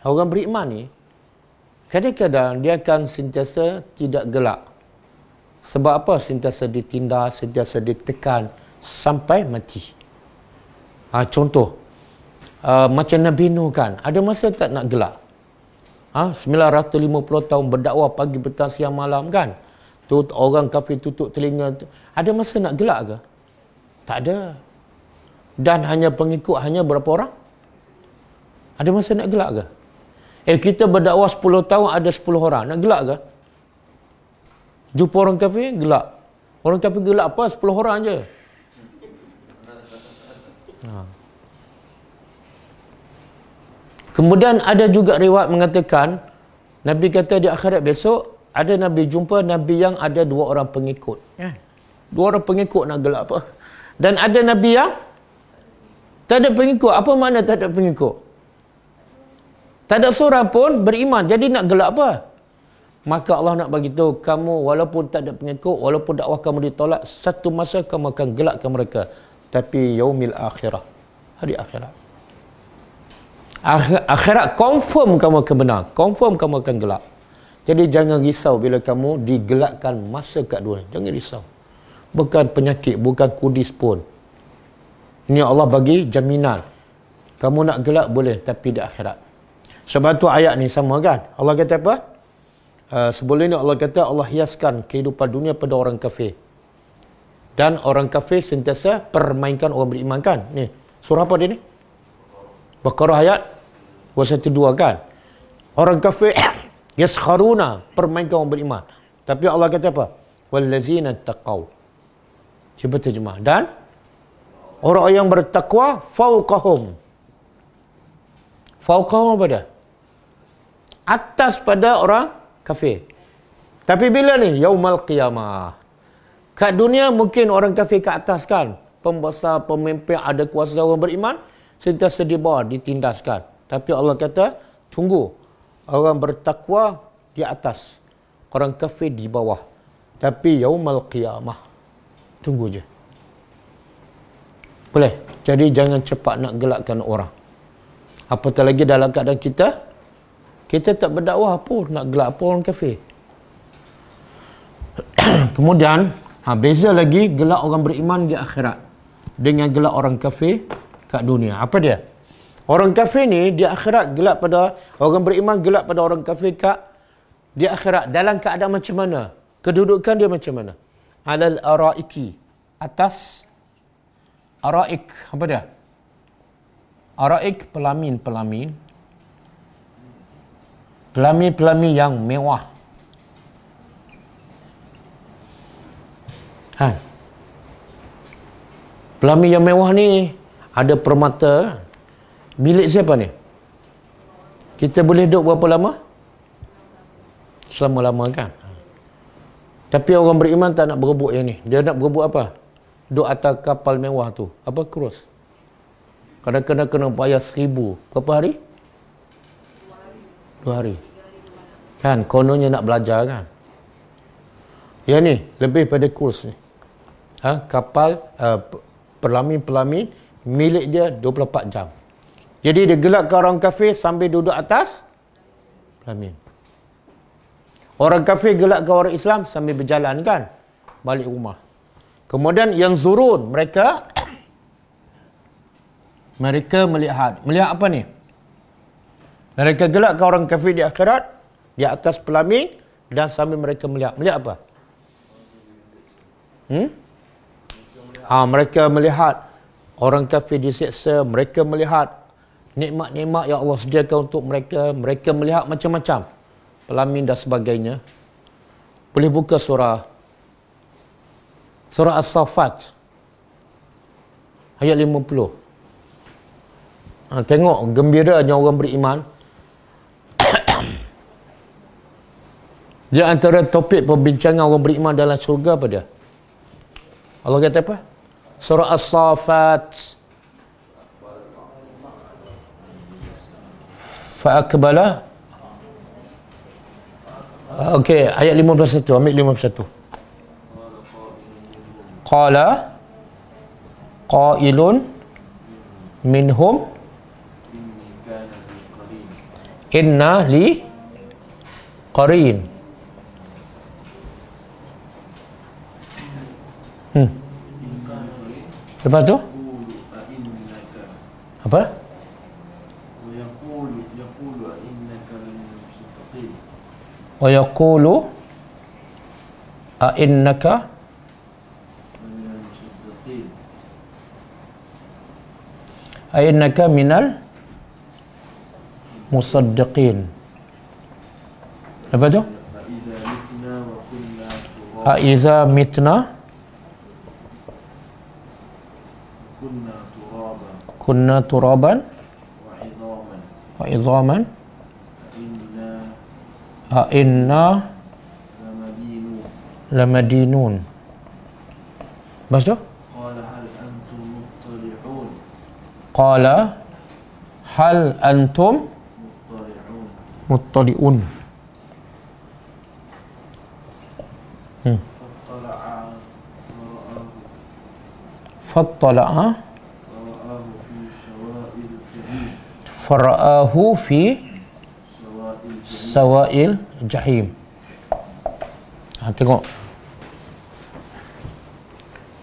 orang beriman ni kadang-kadang dia akan sentiasa tidak gelak. Sebab apa? Sentiasa ditindas, sentiasa ditekan sampai mati. Contoh, macam Nabi Nuh kan, ada masa tak nak gelak? 950 tahun berdakwah pagi, petang, siang, malam kan? Tu orang kafir tutup telinga. Ada masa nak gelak ke? Tak ada. Dan hanya pengikut hanya berapa orang? Ada masa nak gelak ke? Kita berdakwah 10 tahun ada 10 orang. Nak gelak ke? Jumpa orang kafir, gelak. Orang kafir gelak apa? 10 orang je. Kemudian ada juga riwayat mengatakan, Nabi kata di akhirat besok, ada Nabi jumpa Nabi yang ada 2 orang pengikut. 2 orang pengikut nak gelak apa? Dan ada Nabi yang tak ada pengikut. Apa makna tak ada pengikut? Tak ada seorang pun beriman. Jadi nak gelak apa? Maka Allah nak bagi tahu, kamu walaupun tak ada pengikut, walaupun dakwah kamu ditolak, satu masa kamu akan gelakkan mereka. Tapi yaumil akhirah, hari akhirat. Akhirat confirm kamu akan benar, confirm kamu akan gelak. Jadi jangan risau bila kamu digelakkan masa kat dunia. Jangan risau. Bukan penyakit, bukan kudis pun. Ini Allah bagi jaminan. Kamu nak gelak boleh, tapi di akhirat. Sebab tu ayat ni sama kan? Allah kata apa? Sebelum ini Allah kata Allah hiaskan kehidupan dunia pada orang kafir. Dan orang kafir sentiasa permainkan orang beriman kan? Ni, surah apa dia ni? Baqarah ayat 212 kan? Orang kafir yaskharuna, permainkan orang beriman. Tapi Allah kata apa? Wallazina taqaw. Cuba terjemah. Dan orang yang bertakwa fauqahum. Fauqahum apa dia? Atas pada orang kafir. Tapi bila ni? Yaumal qiyamah. Kat dunia mungkin orang kafir kat atas kan? Pembesar, pemimpin, ada kuasa orang beriman, sentiasa di bawah, ditindaskan. Tapi Allah kata, tunggu. Orang bertakwa di atas. Orang kafir di bawah. Tapi yaumal qiyamah. Tunggu je. Boleh? Jadi jangan cepat nak gelakkan orang. Apatah lagi dalam keadaan kita tak berdakwah apa, nak gelak apa orang kafir. Kemudian, beza lagi gelak orang beriman di akhirat dengan gelak orang kafir kat dunia. Apa dia? Orang kafir ni di akhirat gelak pada orang beriman, gelak pada orang kafir di akhirat dalam keadaan macam mana? Kedudukan dia macam mana? Alal araiki, atas araik. Apa dia? Araik, pelamin-pelamin. Pelamin-pelamin yang mewah. Pelamin yang mewah ni ada permata. Milik siapa ni? Kita boleh duduk berapa lama? Selama-lama kan? Tapi orang beriman tak nak berebut yang ni. Dia nak berebut apa? Duduk atas kapal mewah tu. Apa? Cruise. Kadang-kadang kena bayar 1,000. Berapa hari? 2 hari. Kan? Kononnya nak belajar kan? Yang ni, lebih pada cruise ni. Kapal, pelamin-pelamin, milik dia 24 jam. Jadi dia gelakkan orang kafir sambil duduk atas pelamin. Orang kafir gelakkan orang Islam sambil berjalan kan? Balik rumah. Kemudian yang zurun, mereka melihat. Melihat apa ni? Mereka gelakkan orang kafir di akhirat, di atas pelamin, dan sambil mereka melihat. Melihat apa? Mereka melihat orang kafir disiksa, mereka melihat nikmat-nikmat yang Allah sediakan untuk mereka, mereka melihat macam-macam, pelamin dan sebagainya. Boleh buka surah As-Saffat ayat 50. Tengok gembiranya orang beriman. Di antara topik perbincangan orang beriman dalam syurga apa dia? Allah kata apa? Surah As-Saffat Fa'akbala. Okey, ayat 51, ambil 51. Qala qailun minhum inna li qarin. Lepas tu apa? Wa yaqulu a innaka minal musaddiqin. Lepas tu a iza mitna kunna turaban wa idhaman a inna lamadinun. Lepas tu qala hal antum muttali'un. Fattala'a fara'ahu fi sawa'il jahim. Tengok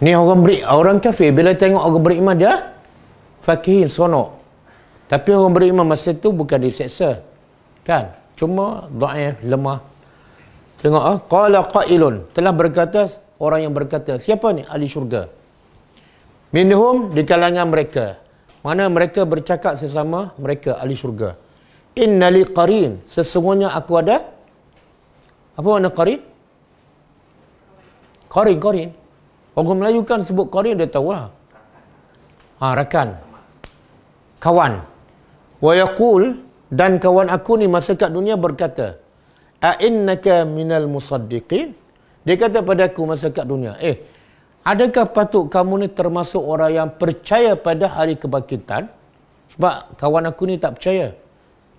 ni orang kafir bila tengok orang beriman dia fakihin, seronok. Tapi orang beriman masa tu bukan diseksa, kan? Cuma dhaif, lemah. Tengok qala qailun, telah berkata orang yang berkata. Siapa ni? Ahli syurga. Minhum, di kalangan mereka. Mana mereka bercakap sesama mereka ahli syurga. Innali qarin, sesungguhnya aku ada. Apa makna qarin? Qarin. Orang Melayu kan sebut qarin, dia tahu lah. Rakan. Kawan. Wa yaqul, dan kawan aku ni masa kat dunia berkata, a innaka minal musaddiqin. Dia kata pada aku masa kat dunia, adakah patut kamu ni termasuk orang yang percaya pada hari kebangkitan? Sebab kawan aku ni tak percaya.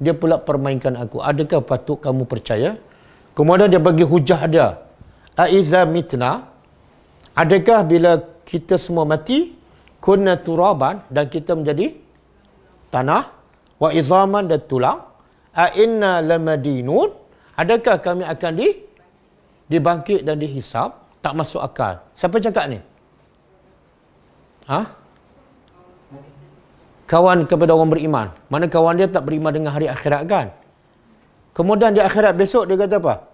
Dia pula permainkan aku. Adakah patut kamu percaya? Kemudian dia bagi hujah dia. Aiza mitna, adakah bila kita semua mati, kunna turaban, dan kita menjadi tanah, wa izaman, dan tulang, a inna lamadinun, adakah kami akan dibangkit dan dihisap? Tak masuk akal. Siapa cakap ni? Kawan kepada orang beriman. Mana kawan dia tak beriman dengan hari akhirat, kan? Kemudian di akhirat besok dia kata apa?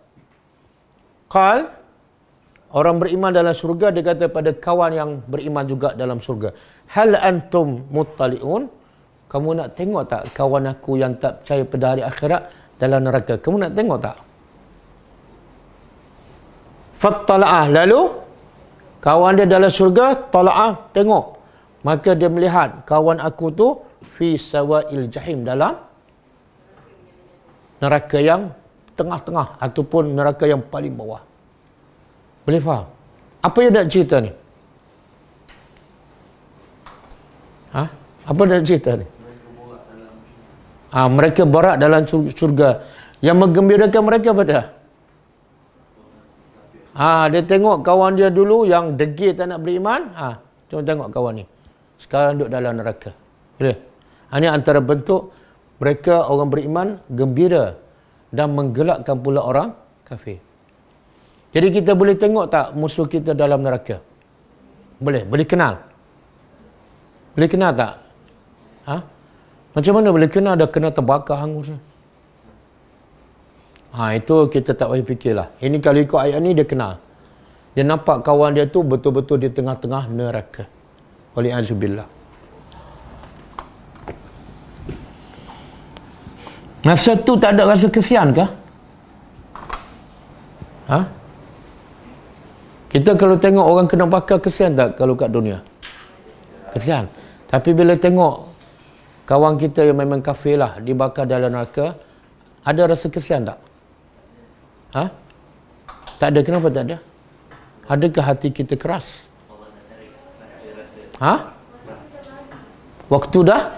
Qal, orang beriman dalam syurga, dia kata pada kawan yang beriman juga dalam syurga, hal antum muttali'un, kamu nak tengok tak kawan aku yang tak percaya pada hari akhirat dalam neraka? Kamu nak tengok tak? Fattala'ah, lalu kawan dia dalam syurga, tala'ah, tengok. Maka dia melihat kawan aku tu fi sawa'il jahim, dalam neraka yang tengah-tengah ataupun neraka yang paling bawah. Boleh faham? Apa yang nak cerita ni? Apa nak cerita ni? Mereka borak dalam syurga. Yang menggembirakan mereka pada dia tengok kawan dia dulu yang degil tak nak beriman. Cuma tengok kawan ni sekarang duduk dalam neraka. Boleh? Ini antara bentuk mereka orang beriman gembira dan menggelakkan pula orang kafir. Jadi kita boleh tengok tak musuh kita dalam neraka? Boleh kenal. Boleh kenal tak? Macam mana boleh kenal? Dah kena terbakar hangus. Itu kita tak payah fikirlah. Ini kalau ikut ayat ni dia kenal. Dia nampak kawan dia tu betul-betul di tengah-tengah neraka. Wali'azubillah. Masa tu tak ada rasa kesian kah? Kita kalau tengok orang kena bakar, kesian tak kalau kat dunia? Kesian. Tapi bila tengok kawan kita yang memang kafir lah dibakar dalam neraka, ada rasa kesian tak? Tak ada. Kenapa tak ada? Adakah hati kita keras? Waktu dah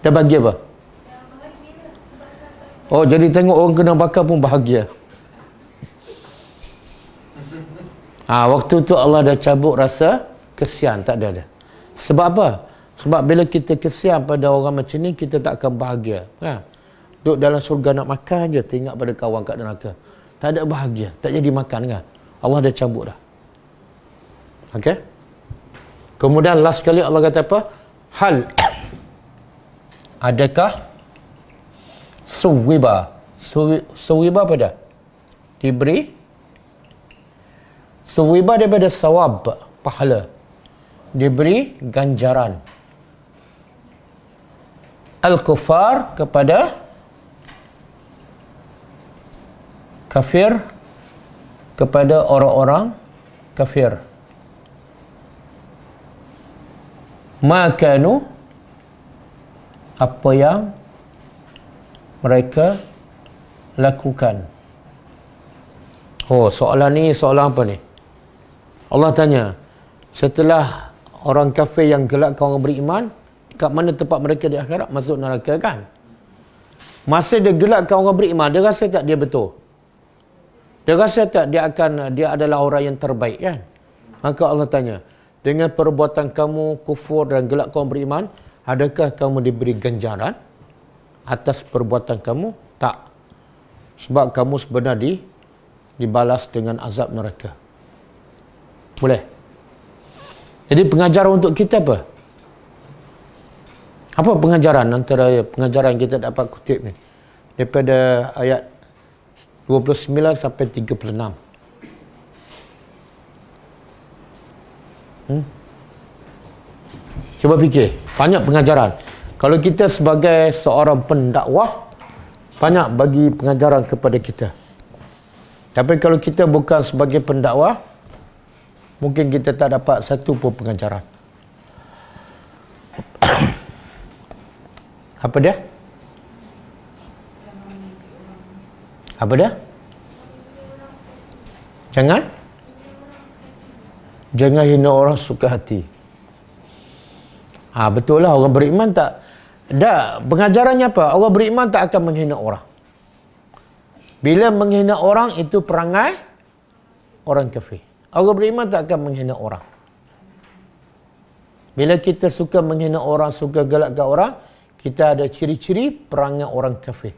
bagi apa? Oh, jadi tengok orang kena bakar pun bahagia. Waktu tu Allah dah cabut rasa kesian, tak ada. Sebab apa? Sebab bila kita kesian pada orang macam ni, kita tak akan bahagia. Duduk dalam surga nak makan je, tengok pada kawan kat neraka. Tak ada bahagia, tak jadi makan kan? Allah dah cabut dah. Okey? Kemudian last sekali Allah kata apa? Hal adakah suwiba? Suwiba apa dah? Diberi suwiba daripada sawab, pahala. Diberi ganjaran. Al-kufar kepada kafir, kepada orang-orang kafir. Makanu, apa yang mereka lakukan. Oh, soalan ni soalan apa ni? Allah tanya, setelah orang kafir yang gelakkan orang beriman, kat mana tempat mereka di akhirat? Masuk neraka kan? Masa dia gelakkan orang beriman, dia rasa tak dia betul? Dia rasa tak dia adalah orang yang terbaik kan? Maka Allah tanya, dengan perbuatan kamu kufur dan gelakkan orang beriman, adakah kamu diberi ganjaran atas perbuatan kamu? Tak. Sebab kamu sebenarnya dibalas dengan azab neraka. Boleh? Jadi pengajaran untuk kita apa? Apa pengajaran antara pengajaran kita dapat kutip ni? Daripada ayat 29 sampai 36. Cuba fikir, banyak pengajaran. Kalau kita sebagai seorang pendakwah, banyak bagi pengajaran kepada kita. Tapi kalau kita bukan sebagai pendakwah, mungkin kita tak dapat satu pun pengajaran. Apa dia? Apa dia? Jangan hina orang suka hati. Betul lah, orang beriman tak. Pengajarannya apa? Orang beriman tak akan menghina orang. Bila menghina orang, itu perangai orang kafir. Orang beriman tak akan menghina orang. Bila kita suka menghina orang, suka galakkan orang, kita ada ciri-ciri perangai orang kafir.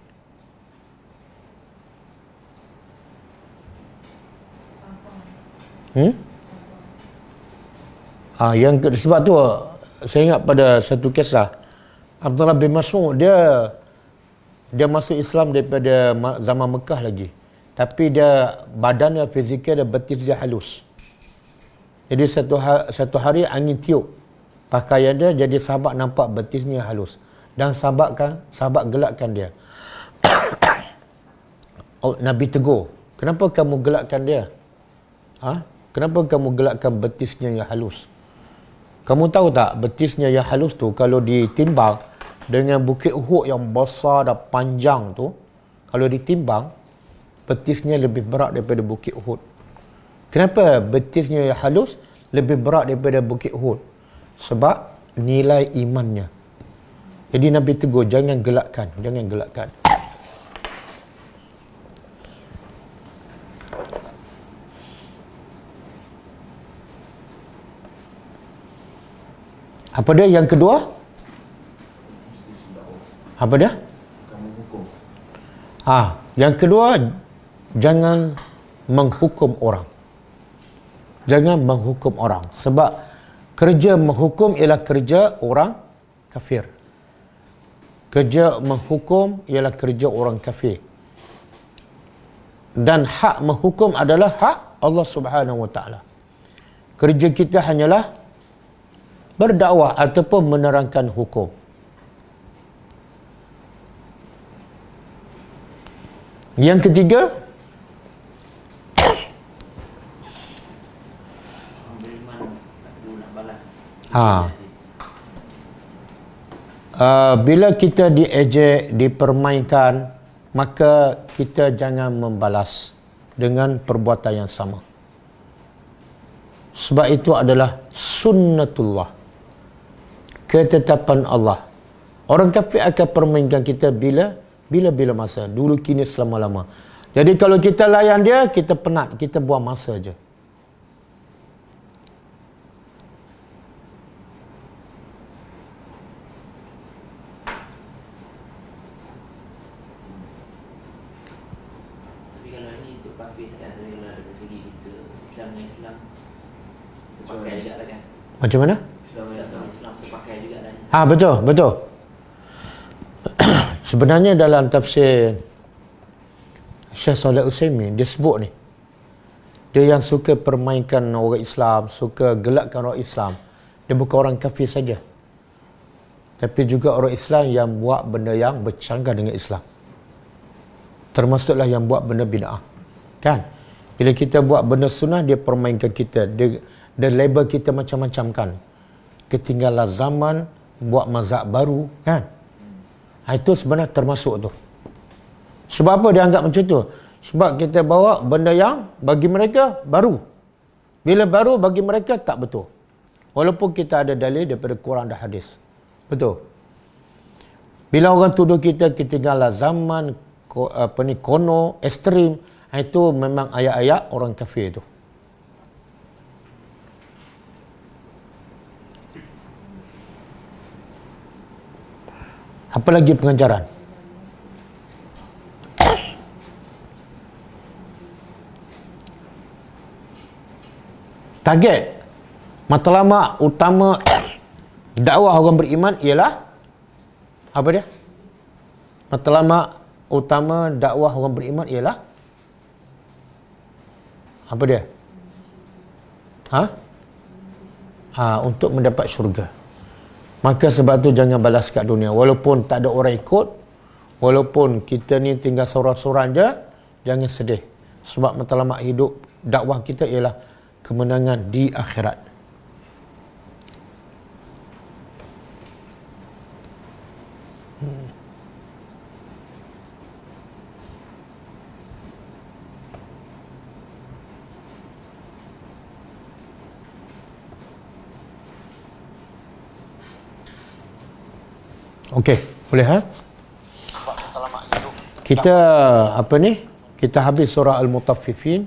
Sebab tu saya ingat pada satu kisah Abdullah bin Mas'ud, dia masuk Islam daripada zaman Mekah lagi, tapi dia badannya, fizikal dia, betis dia halus. Jadi satu hari angin tiup pakaian dia, jadi sahabat nampak betisnya halus, dan sahabat gelakkan dia. Nabi tegur, kenapa kamu gelakkan dia? Kenapa kamu gelakkan betisnya yang halus? Kamu tahu tak, betisnya yang halus tu kalau ditimbang dengan bukit Uhud yang besar dan panjang tu, kalau ditimbang, betisnya lebih berat daripada bukit Uhud. Kenapa betisnya yang halus lebih berat daripada bukit Uhud? Sebab nilai imannya. Jadi Nabi tegur, jangan gelakkan. Apa dia yang kedua? Apa dia? Yang kedua, jangan menghukum orang. Jangan menghukum orang. Sebab kerja menghukum ialah kerja orang kafir. Kerja menghukum ialah kerja orang kafir. Dan hak menghukum adalah hak Allah Subhanahu Wa Taala. Kerja kita hanyalah berdakwah ataupun menerangkan hukum. Yang ketiga, bila kita diejek, dipermainkan, maka kita jangan membalas dengan perbuatan yang sama. Sebab itu adalah sunnatullah, ketetapan Allah. Orang kafir akan permainkan kita bila Bila-bila masa. Dulu, kini, selama-lama. Jadi kalau kita layan dia, kita penat. Kita buang masa je. Tapi kalau ini untuk kafir tak ada dari segi kita Islam dengan Islam terpakai juga lah kan. Macam mana? Islam dengan Islam terpakai juga lah. Betul, betul. Sebenarnya dalam tafsir Syekh Saleh Utsaimin, dia sebut ni, dia yang suka permainkan orang Islam, suka gelakkan orang Islam, dia bukan orang kafir saja, tapi juga orang Islam yang buat benda yang bercanggah dengan Islam, termasuklah yang buat benda bid'ah. Kan? Bila kita buat benda sunnah, dia permainkan kita, dia label kita macam-macam kan. Ketinggalan zaman, buat mazhab baru kan. Itu sebenarnya termasuk tu. Sebab apa dia anggap macam tu? Sebab kita bawa benda yang bagi mereka baru. Bila baru, bagi mereka tak betul. Walaupun kita ada dalil daripada Quran dan hadis. Betul. Bila orang tuduh kita ketinggalan zaman, kono, ekstrim, itu memang ayat-ayat orang kafir tu. Apa lagi pengajaran? Target matlamat utama dakwah orang beriman ialah apa dia? Matlamat utama dakwah orang beriman ialah apa dia? Untuk mendapat syurga. Maka sebab tu jangan balas kat dunia. Walaupun tak ada orang ikut, walaupun kita ni tinggal seorang-seorang je, jangan sedih. Sebab matlamat hidup dakwah kita ialah kemenangan di akhirat. Okey, boleh Kita kita habis surah Al-Mutaffifin.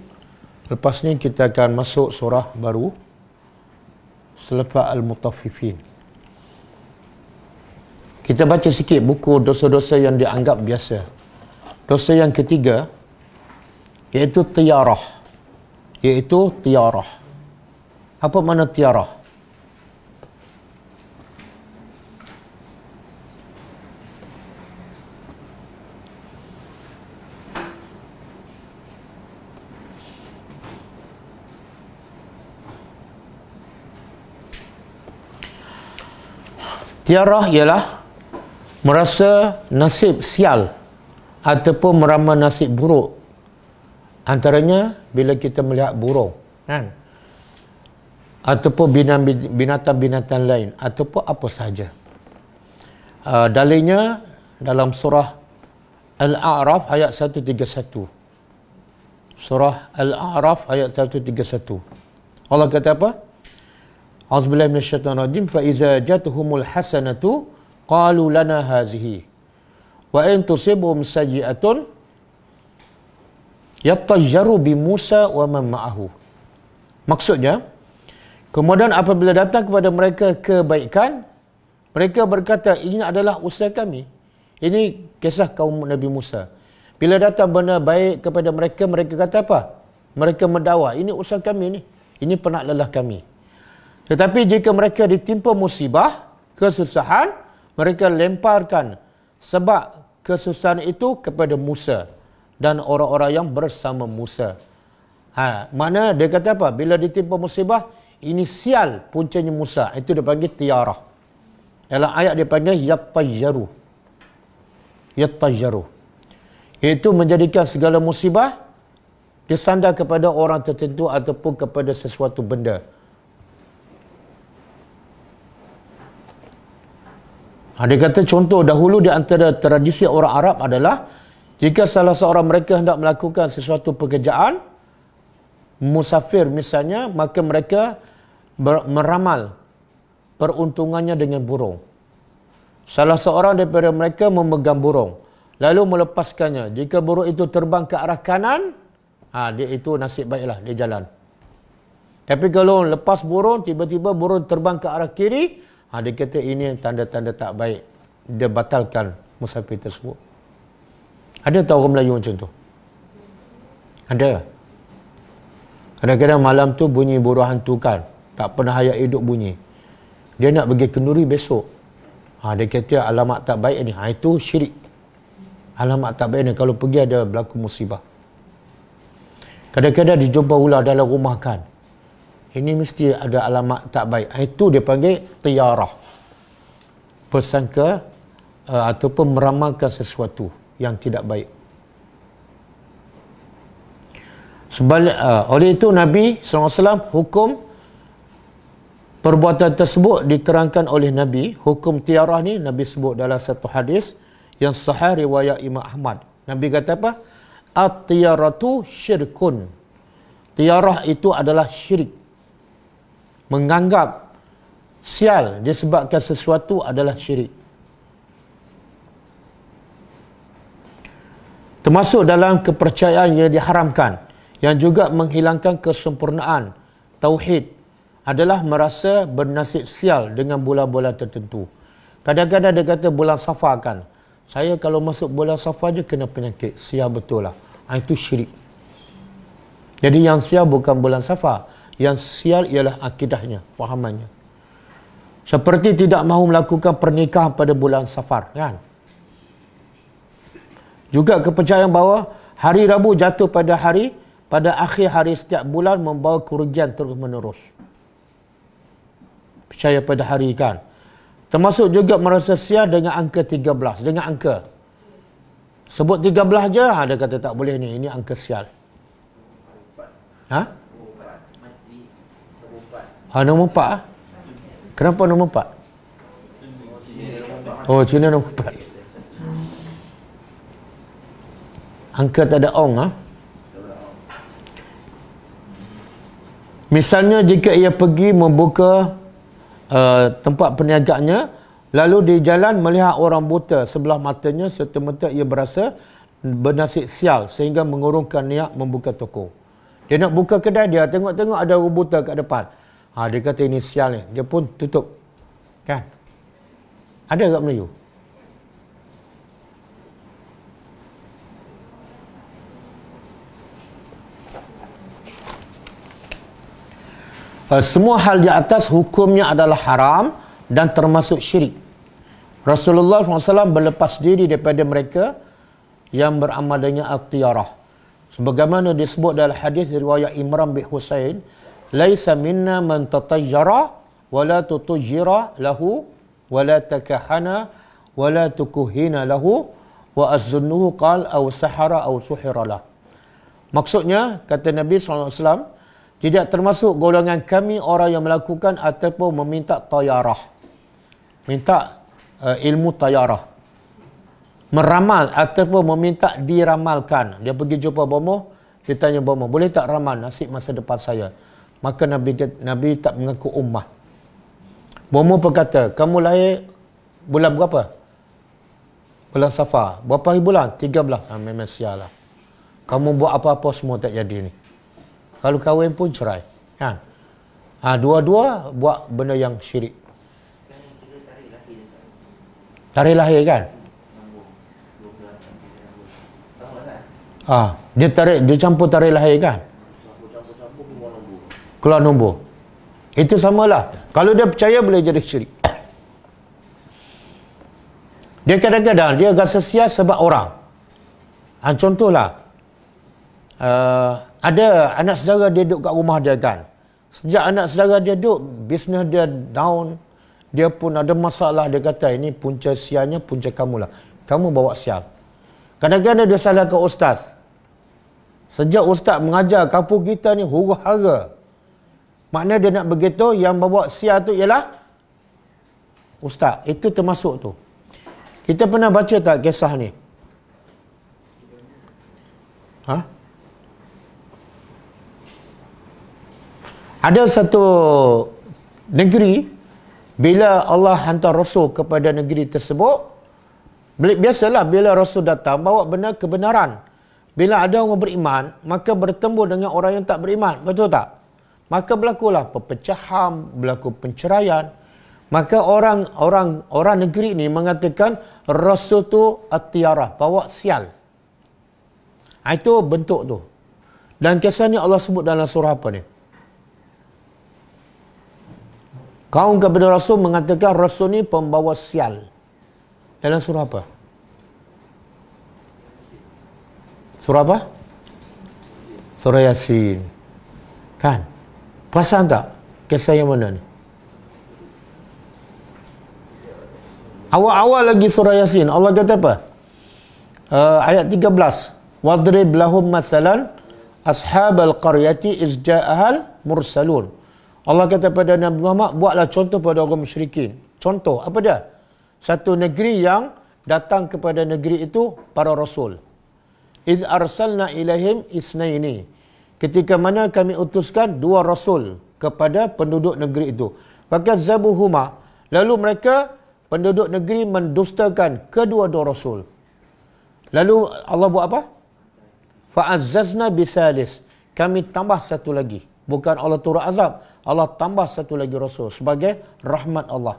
Lepas ni kita akan masuk surah baru selepas Al-Mutaffifin. Kita baca sikit buku dosa-dosa yang dianggap biasa. Dosa yang ketiga iaitu tiarah. Apa makna tiarah? Tiarah ialah merasa nasib sial ataupun meramal nasib buruk. Antaranya bila kita melihat burung kan? Ataupun binatang-binatang lain ataupun apa sahaja. Dalilnya dalam surah Al-A'raf ayat 131. Surah Al-A'raf ayat 131. Allah kata apa? A'udzubillahi minasyaitonir rajim. Fa iza jatuhumul hasanatu qalu lana hazihi wa in tusibhum sayyi'atun yatajjaru bi Musa wa man ma'ahu. Maksudnya, kemudian apabila datang kepada mereka kebaikan, mereka berkata, ini adalah usaha kami. Ini kisah kaum Nabi Musa. Bila datang benda baik kepada mereka, mereka kata apa? Mereka mendakwa, ini usaha kami ni. Ini penat lelah kami. Tetapi jika mereka ditimpa musibah, kesusahan, mereka lemparkan sebab kesusahan itu kepada Musa dan orang-orang yang bersama Musa. Mana dia kata apa? Bila ditimpa musibah, ini sial puncanya Musa. Itu dia panggil tiarah. Dalam ayat dia panggil yatajjaru. Yatajjaru. Iaitu menjadikan segala musibah disandar kepada orang tertentu ataupun kepada sesuatu benda. Dia kata contoh dahulu di antara tradisi orang Arab adalah jika salah seorang mereka hendak melakukan sesuatu pekerjaan, musafir misalnya, maka mereka meramal peruntungannya dengan burung. Salah seorang daripada mereka memegang burung. lalu melepaskannya. Jika burung itu terbang ke arah kanan, dia itu nasib baiklah, dia jalan. Tapi kalau lepas burung, tiba-tiba burung terbang ke arah kiri, dia kata ini tanda-tanda tak baik. Dia batalkan musafir tersebut. Ada tak orang Melayu macam tu? Ada. Kadang-kadang malam tu bunyi burung hantu kan. Tak pernah hayat hidup bunyi. Dia nak pergi kenduri besok. Dia kata alamat tak baik ni. Itu syirik. Alamat tak baik ni. Kalau pergi ada berlaku musibah. Kadang-kadang dijumpa ular dalam rumah kan. Ini mesti ada alamat tak baik. Itu dia panggil tiyarah. Persangka ataupun meramalkan sesuatu yang tidak baik. Oleh itu Nabi SAW hukum perbuatan tersebut diterangkan oleh Nabi. Hukum tiarah ni Nabi sebut dalam satu hadis yang sahih riwayat Imam Ahmad. Nabi kata apa? At-tiyaratu syirkun. Tiarah itu adalah syirik. Menganggap sial disebabkan sesuatu adalah syirik. Termasuk dalam kepercayaan yang diharamkan, yang juga menghilangkan kesempurnaan tauhid, adalah merasa bernasib sial dengan bulan-bulan tertentu. Kadang-kadang dia kata bulan Safar kan, saya kalau masuk bulan Safar je kena penyakit. Sial betul lah. Itu syirik. Jadi yang sial bukan bulan Safar. Yang sial ialah akidahnya, fahamannya. Seperti tidak mahu melakukan pernikahan pada bulan Safar kan. Juga kepercayaan bahawa hari Rabu jatuh pada akhir hari setiap bulan membawa kerugian terus menerus. Percaya pada hari kan. Termasuk juga merasa sial dengan angka 13. Dengan angka. Sebut 13 je, dia kata tak boleh ni. Ini angka sial. Nombor 4. Kenapa nombor 4? Oh, Cina nombor 4. Angka tak ada ong. Misalnya jika ia pergi membuka tempat perniagaannya, lalu di jalan melihat orang buta sebelah matanya, serta-merta ia berasa bernasib sial sehingga mengurungkan niat membuka toko. Dia nak buka kedai dia, tengok-tengok ada orang buta kat depan. Dia kata ini sial ni. Dia pun tutup. Kan? Ada kat Melayu? Semua hal di atas hukumnya adalah haram dan termasuk syirik. Rasulullah SAW berlepas diri daripada mereka yang beramal dengan al-tiyarah. Sebagaimana disebut dalam hadis riwayat Imran bin Husain, laisa minna man tatayyara wala tutujira lahu wala takahana wala tukuhina lahu wa az-zunnuhu qal aw sahara aw suhira lah. Maksudnya kata Nabi SAW, tidak termasuk golongan kami orang yang melakukan ataupun meminta tayarah. Minta ilmu tayarah. Meramal ataupun meminta diramalkan. Dia pergi jumpa bomoh, dia tanya bomoh, boleh tak ramal nasib masa depan saya? Maka Nabi tak mengaku ummah. Bomoh berkata, kamu lahir bulan berapa? Bulan Safar. Berapa hari bulan? 13. Memang sial lah. Kamu buat apa-apa semua tak jadi ni. Kalau kahwin pun cerai. Kan? Dua-dua buat benda yang syirik. Tarikh lahir kan? Dia campur tarikh lahir kan? Keluar nombor. Itu samalah. Kalau dia percaya boleh jadi syirik. Dia kadang-kadang dia rasa sial sebab orang. Contohlah. Ada anak saudara dia duduk kat rumah dia kan. Sejak anak saudara dia duduk, bisnes dia down, dia pun ada masalah. Dia kata, ini punca sialnya, punca kamu lah. Kamu bawa sial. Kadang-kadang dia salah ke ustaz. Sejak ustaz mengajar kampung kita ni huru-hara. Maknanya dia nak begitu, yang bawa sial tu ialah ustaz. Itu termasuk tu. Kita pernah baca tak kisah ni? Ada satu negeri, bila Allah hantar Rasul kepada negeri tersebut, Biasalah bila Rasul datang bawa benar kebenaran. Bila ada orang beriman, maka bertemu dengan orang yang tak beriman. Betul tak? Maka berlakulah perpecahan, berlaku penceraian. Maka orang negeri ini mengatakan Rasul tu at-tiarah, bawa sial. Itu bentuk tu. Dan kisah ni Allah sebut dalam surah apa ni? Kaum kepada Rasul mengatakan Rasul ni pembawa sial. Dalam surah apa? Surah apa? Surah Yasin. Kan? Perasan tak? Kisah yang mana ni? Awal-awal lagi surah Yasin, Allah kata apa? Ayat 13. Wadrib lahum mathalan ashabal qaryati iz ja'ahal mursalun. Allah kata pada Nabi Muhammad, buatlah contoh pada orang musyrikin. Contoh, apa dia? Satu negeri yang datang kepada negeri itu para rasul. Iz arsalna ilaihim isnaini. Ketika mana kami utuskan dua rasul kepada penduduk negeri itu. Fakazzabuhuma. Lalu mereka, penduduk negeri mendustakan kedua-dua rasul. Lalu Allah buat apa? Fa'azzazna bisalis. Kami tambah satu lagi. Bukan Allah turun azab. Allah tambah satu lagi rasul sebagai rahmat Allah.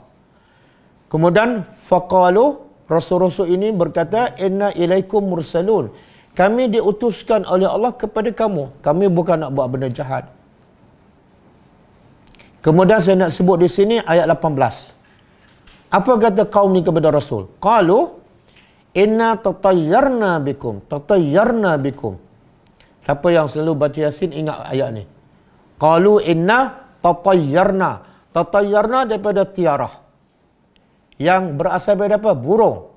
Kemudian faqalu, rasul-rasul ini berkata, inna ilaikum mursalun. Kami diutuskan oleh Allah kepada kamu. Kami bukan nak buat benda jahat. Kemudian saya nak sebut di sini ayat 18. Apa kata kaum ni kepada Rasul? Qalu inna tatayyarna bikum. Tatayyarna bikum. Siapa yang selalu baca Yasin ingat ayat ni. Qalu inna tatayyarna. Tatayyarna daripada tiarah. Yang berasal dari apa? Burung.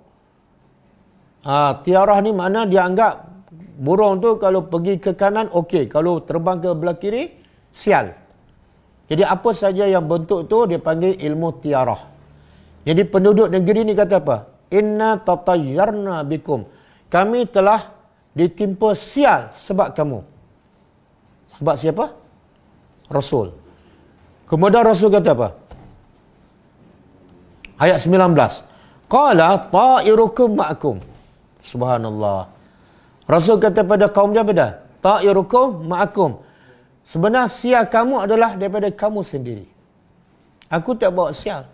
Tiarah ni makna dia anggap burung tu kalau pergi ke kanan okey, kalau terbang ke belah kiri sial. Jadi apa saja yang bentuk tu dia panggil ilmu tiarah. Jadi penduduk negeri ni kata apa? Inna tatayyarna bikum. Kami telah ditimpa sial sebab kamu. Sebab siapa? Rasul. Kemudian Rasul kata apa? Ayat 19. Qala ta'irukum ma'akum. Subhanallah. Rasul kata pada kaum dia apa dah? Ta'irukum ma'akum. Sebenarnya sial kamu adalah daripada kamu sendiri. Aku tak bawa sial.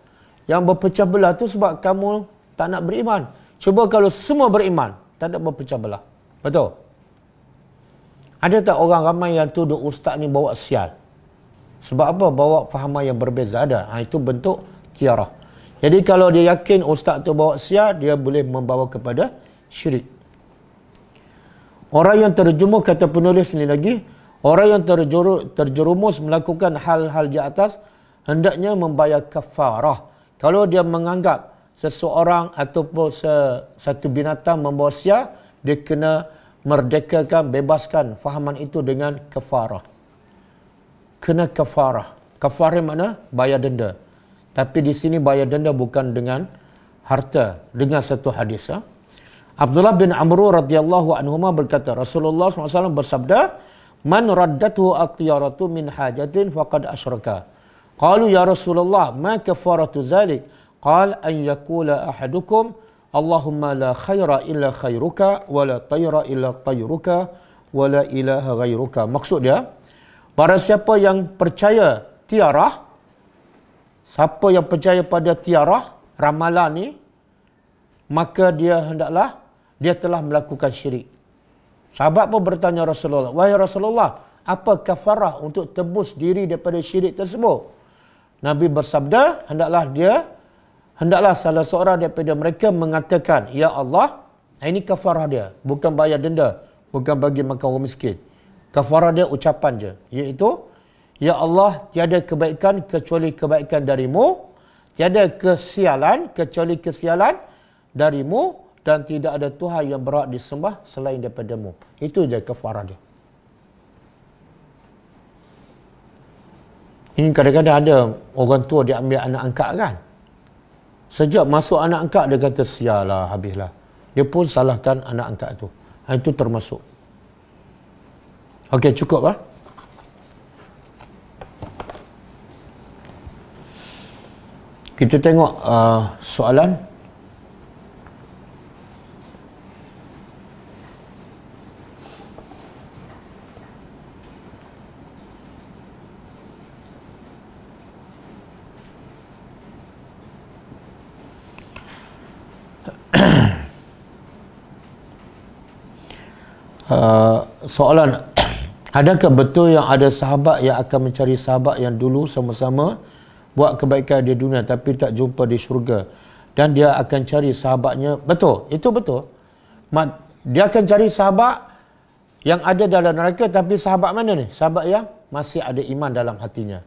Yang berpecah belah tu sebab kamu tak nak beriman. Cuba kalau semua beriman, tak ada berpecah belah. Betul? Ada tak orang ramai yang tuduh ustaz ni bawa sial? Sebab apa? Bawa fahaman yang berbeza. Ada. Itu bentuk tiarah. Jadi kalau dia yakin ustaz tu bawa sial, dia boleh membawa kepada syirik. Orang yang terjemuh, kata penulis ni lagi, orang yang terjerumus melakukan hal-hal di atas, hendaknya membayar kafarah. Kalau dia menganggap seseorang ataupun satu binatang membawa sial, dia kena merdekakan, bebaskan fahaman itu dengan kafarah. Kena kafarah. Kafarah mana? Bayar denda. Tapi di sini bayar denda bukan dengan harta, dengan satu hadis. Abdullah bin Amr radhiyallahu anhuma berkata, Rasulullah SAW bersabda, man raddatuhu at-tiyaratu min hajatin faqad asyraka. Qalu ya Rasulullah, ma kafaratu dzalik? Qal an yaqula ahadukum Allahumma la khaira illa khairuka wa la tayra illa tayruka wa la ilaha ghairuka. Maksud dia, para siapa yang percaya tiarah, siapa yang percaya pada tiarah, ramalan ni, maka dia telah melakukan syirik. Sahabat pun bertanya Rasulullah, wahai Rasulullah, apa kafarah untuk tebus diri daripada syirik tersebut? Nabi bersabda, hendaklah salah seorang daripada mereka mengatakan, ya Allah, ini kafarah dia, bukan bayar denda, bukan bagi makan orang miskin. Kafarah dia ucapan je, iaitu, ya Allah, tiada kebaikan kecuali kebaikan darimu, tiada kesialan kecuali kesialan darimu, dan tidak ada Tuhan yang berhak disembah selain daripadamu. Itu je kafarah dia. Ini kadang-kadang ada orang tua dia ambil anak angkat kan. Sejak masuk anak angkat dia kata sialah, habislah. Dia pun salahkan anak angkat tu. Itu termasuk. Okey, cukup lah. Kita tengok soalan. Soalan, adakah betul yang ada sahabat yang akan mencari sahabat yang dulu sama-sama buat kebaikan di dunia tapi tak jumpa di syurga, dan dia akan cari sahabatnya? Betul, itu betul. Dia akan cari sahabat yang ada dalam neraka, tapi sahabat mana ni? Sahabat yang masih ada iman dalam hatinya.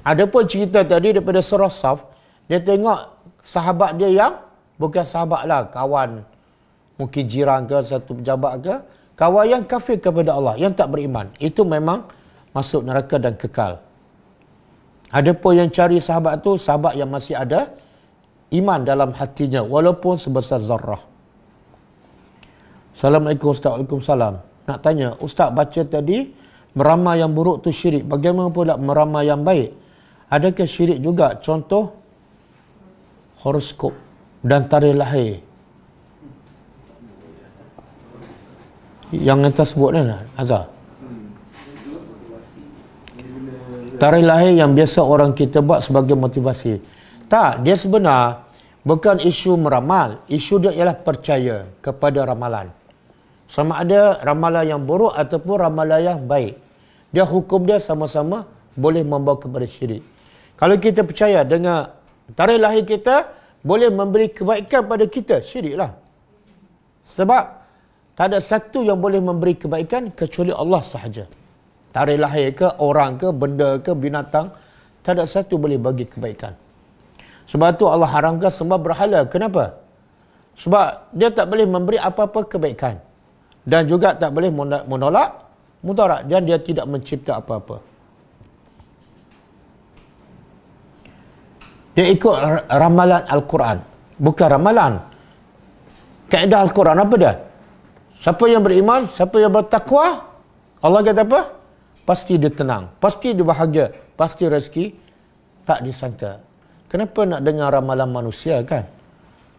Adapun cerita tadi daripada surah Saf, dia tengok sahabat dia yang bukan sahabat lah, kawan, mungkin jiran ke, satu pejabat ke, kawan yang kafir kepada Allah, yang tak beriman, itu memang masuk neraka dan kekal. Adapun yang cari sahabat tu, sahabat yang masih ada iman dalam hatinya, walaupun sebesar zarrah. Assalamualaikum Ustaz. Waalaikumsalam. Nak tanya, Ustaz baca tadi, meramal yang buruk tu syirik. Bagaimana pula meramal yang baik? Adakah syirik juga? Contoh, horoskop dan tarikh lahir. Yang kita sebut ni, Azhar. Tarikh lahir yang biasa orang kita buat sebagai motivasi. Tak, dia sebenar bukan isu meramal. Isu dia ialah percaya kepada ramalan. Sama ada ramalan yang buruk ataupun ramalan yang baik. Dia hukum dia sama-sama boleh membawa kepada syirik. Kalau kita percaya dengan tarikh lahir kita boleh memberi kebaikan pada kita, syiriklah. Sebab tak ada satu yang boleh memberi kebaikan kecuali Allah sahaja. Tarikh lahir ke, orang ke, benda ke, binatang, tak ada satu boleh bagi kebaikan. Sebab tu Allah haramkan sembah berhala. Kenapa? Sebab dia tak boleh memberi apa-apa kebaikan. Dan juga tak boleh menolak mudarat. Dan dia tidak mencipta apa-apa. Dia ikut ramalan Al-Quran. Bukan ramalan. Kaedah Al-Quran apa dia? Siapa yang beriman, siapa yang bertakwa, Allah kata apa? Pasti dia tenang, pasti dia bahagia, pasti rezeki tak disangka. Kenapa nak dengar ramalan manusia kan?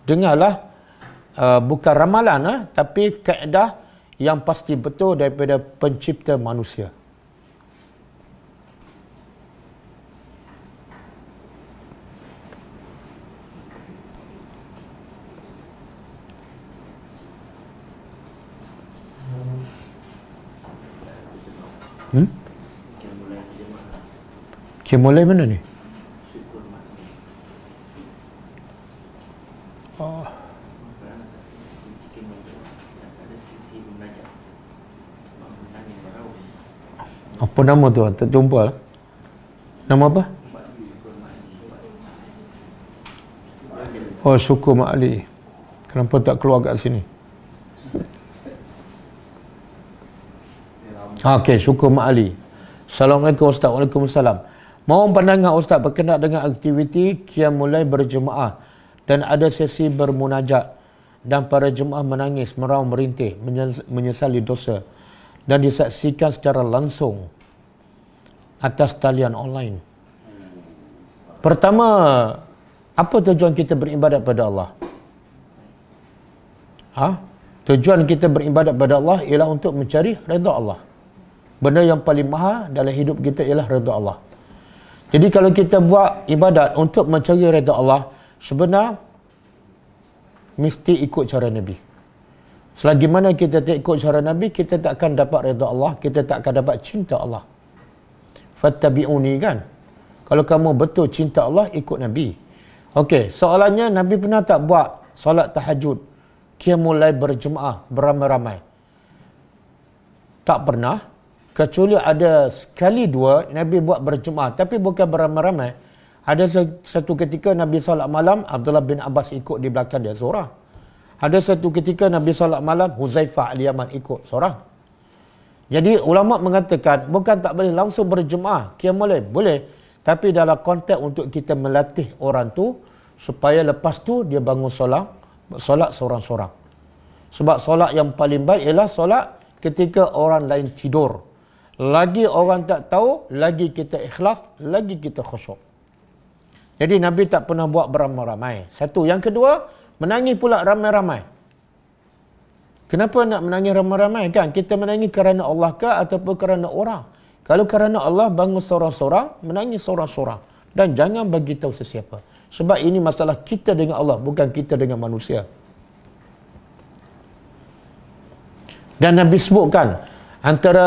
Dengarlah bukan ramalan tapi kaedah yang pasti betul daripada pencipta manusia. Mulai mana ni? Oh. Apa nama tu? Tak jumpa lah. Nama apa? Oh, syukur Mak Ali. Kenapa tak keluar kat sini? Okey, syukur Mak Ali. Assalamualaikum Ustaz. Waalaikumsalam. Mohon pandangan Ustaz berkenaan dengan aktiviti Qiyamul Lail berjemaah dan ada sesi bermunajat dan para jemaah menangis, meraung, merintih, menyesali dosa dan disaksikan secara langsung atas talian online. Pertama, apa tujuan kita beribadat pada Allah? Tujuan kita beribadat pada Allah ialah untuk mencari redha Allah. Benda yang paling mahal dalam hidup kita ialah redha Allah. Jadi kalau kita buat ibadat untuk mencari redha Allah, sebenar mesti ikut cara Nabi. Selagi mana kita tak ikut cara Nabi, kita tak akan dapat redha Allah, kita tak akan dapat cinta Allah. Fattabi'uni kan? Kalau kamu betul cinta Allah, ikut Nabi. Okey, soalannya, Nabi pernah tak buat solat tahajud, Qiyamul Lail berjemaah, beramai-ramai? Tak pernah. Kecuali ada sekali dua Nabi buat berjemaah, tapi bukan beramai-ramai. Ada satu ketika Nabi solat malam, Abdullah bin Abbas ikut di belakang dia seorang. Ada satu ketika Nabi solat malam, Huzaifah al-Yaman ikut seorang. Jadi ulama mengatakan bukan tak boleh langsung berjemaah Qiyamul Lail, boleh, tapi dalam konteks untuk kita melatih orang tu supaya lepas tu dia bangun solat seorang-seorang. Sebab solat yang paling baik ialah solat ketika orang lain tidur. Lagi orang tak tahu, lagi kita ikhlas, lagi kita khusyuk. Jadi Nabi tak pernah buat beramai-ramai. Satu. Yang kedua, menangis pula ramai-ramai. Kenapa nak menangis ramai-ramai kan? Kita menangis kerana Allah ke ataupun kerana orang? Kalau kerana Allah, bangun seorang-seorang, menangis seorang-seorang. Dan jangan bagi tahu sesiapa. Sebab ini masalah kita dengan Allah, bukan kita dengan manusia. Dan Nabi sebutkan antara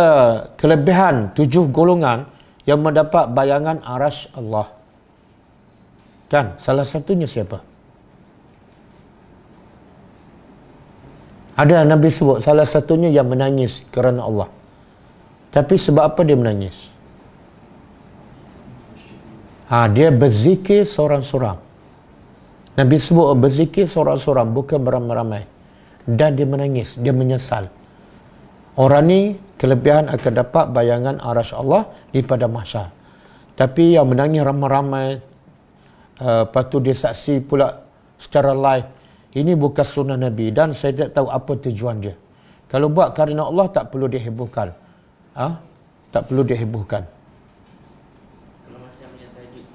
kelebihan 7 golongan yang mendapat bayangan arasy Allah. Kan? Salah satunya siapa? Ada Nabi sebut salah satunya yang menangis kerana Allah. Tapi sebab apa dia menangis? Dia berzikir seorang-seorang. Nabi sebut berzikir seorang-seorang, bukan beramai-ramai. Dan dia menangis, dia menyesal. Orang ni kelebihan akan dapat bayangan arasy Allah di pada mahsyar. Tapi yang menangis ramai-ramai, lepas tu dia saksi pula secara live, ini bukan sunnah Nabi dan saya tak tahu apa tujuan dia. Kalau buat kerana Allah tak perlu dihebohkan. Tak perlu dihebohkan. Kalau macam yang tadi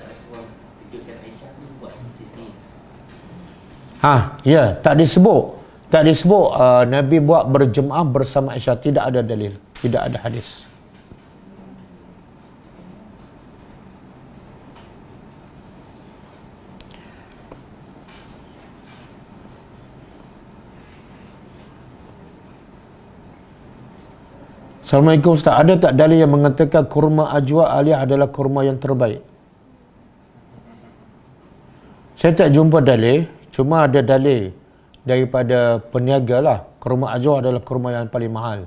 Rasulullah fikirkan Aisyah tu buat sendiri. Ya, tak disebut. Tak disebut Nabi buat berjemaah bersama Aisyah. Tidak ada dalil. Tidak ada hadis. Assalamualaikum Ustaz. Ada tak dalil yang mengatakan kurma ajwa aliyah adalah kurma yang terbaik? Saya tak jumpa dalil. Cuma ada dalil daripada peniaga lah. Kurma ajwa adalah kurma yang paling mahal.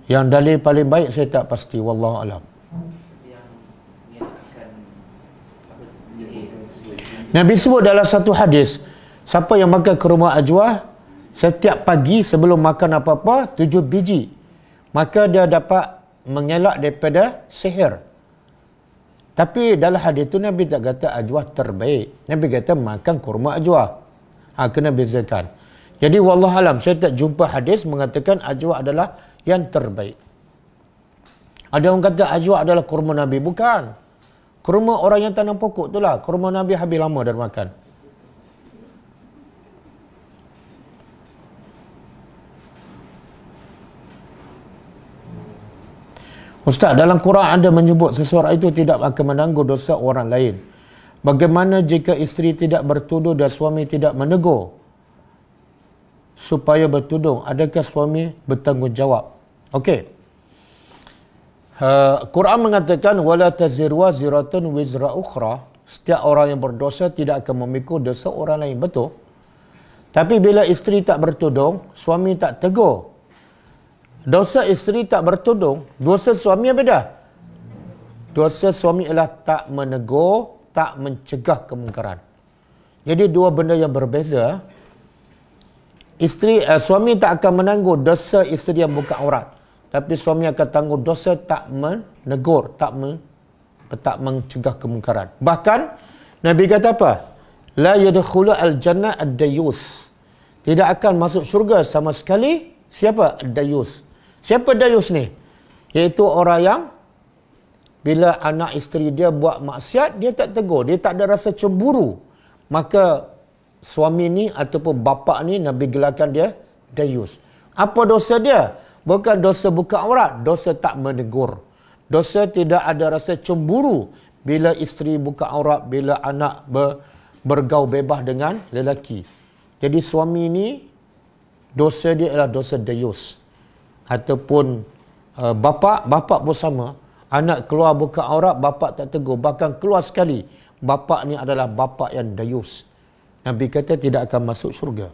Yang dalil paling baik saya tak pasti. Wallahualam. Nabi sebut dalam satu hadis, siapa yang makan kurma ajwa setiap pagi sebelum makan apa-apa 7 biji, maka dia dapat mengelak daripada sihir. Tapi dalam hadis itu Nabi tak kata ajwa terbaik. Nabi kata makan kurma ajwa. Kena bezakan. Jadi wallahualam, saya tak jumpa hadis mengatakan ajwa adalah yang terbaik. Ada orang kata ajwa adalah kurma Nabi. Bukan. Kurma orang yang tanam pokok itulah. Kurma Nabi habis lama dah makan. Ustaz, dalam Quran ada menyebut seseorang itu tidak akan menanggung dosa orang lain. Bagaimana jika isteri tidak bertuduh dan suami tidak menegur supaya bertudung? Adakah suami bertanggungjawab? Okey. Quran mengatakan wala taziru waziratun wizra ukhra. Setiap orang yang berdosa tidak akan memikul dosa orang lain. Betul. Tapi bila isteri tak bertudung, suami tak tegur, dosa isteri tak bertudung, dosa suami apa dah? Dosa suami ialah tak menegur, tak mencegah kemungkaran. Jadi dua benda yang berbeza. Suami tak akan menanggung dosa isteri yang bukan aurat, tapi suami akan tanggung dosa tak menegur, tak mencegah kemungkaran. Bahkan Nabi kata apa? La yadkhulu al-jannah ad-dayus. Tidak akan masuk syurga sama sekali siapa? Ad-dayus. Siapa dayus ni? Iaitu orang yang bila anak isteri dia buat maksiat, dia tak tegur, dia tak ada rasa cemburu. Maka suami ni ataupun bapa ni Nabi gelarkan dia dayus. Apa dosa dia? Bukan dosa buka aurat, dosa tak menegur. Dosa tidak ada rasa cemburu bila isteri buka aurat, bila anak bergaul bebas dengan lelaki. Jadi suami ni dosa dia adalah dosa dayus. Ataupun bapa pun sama. Anak keluar buka aurat, bapa tak tegur. Bahkan keluar sekali, bapa ni adalah bapa yang dayus. Nabi kata tidak akan masuk syurga.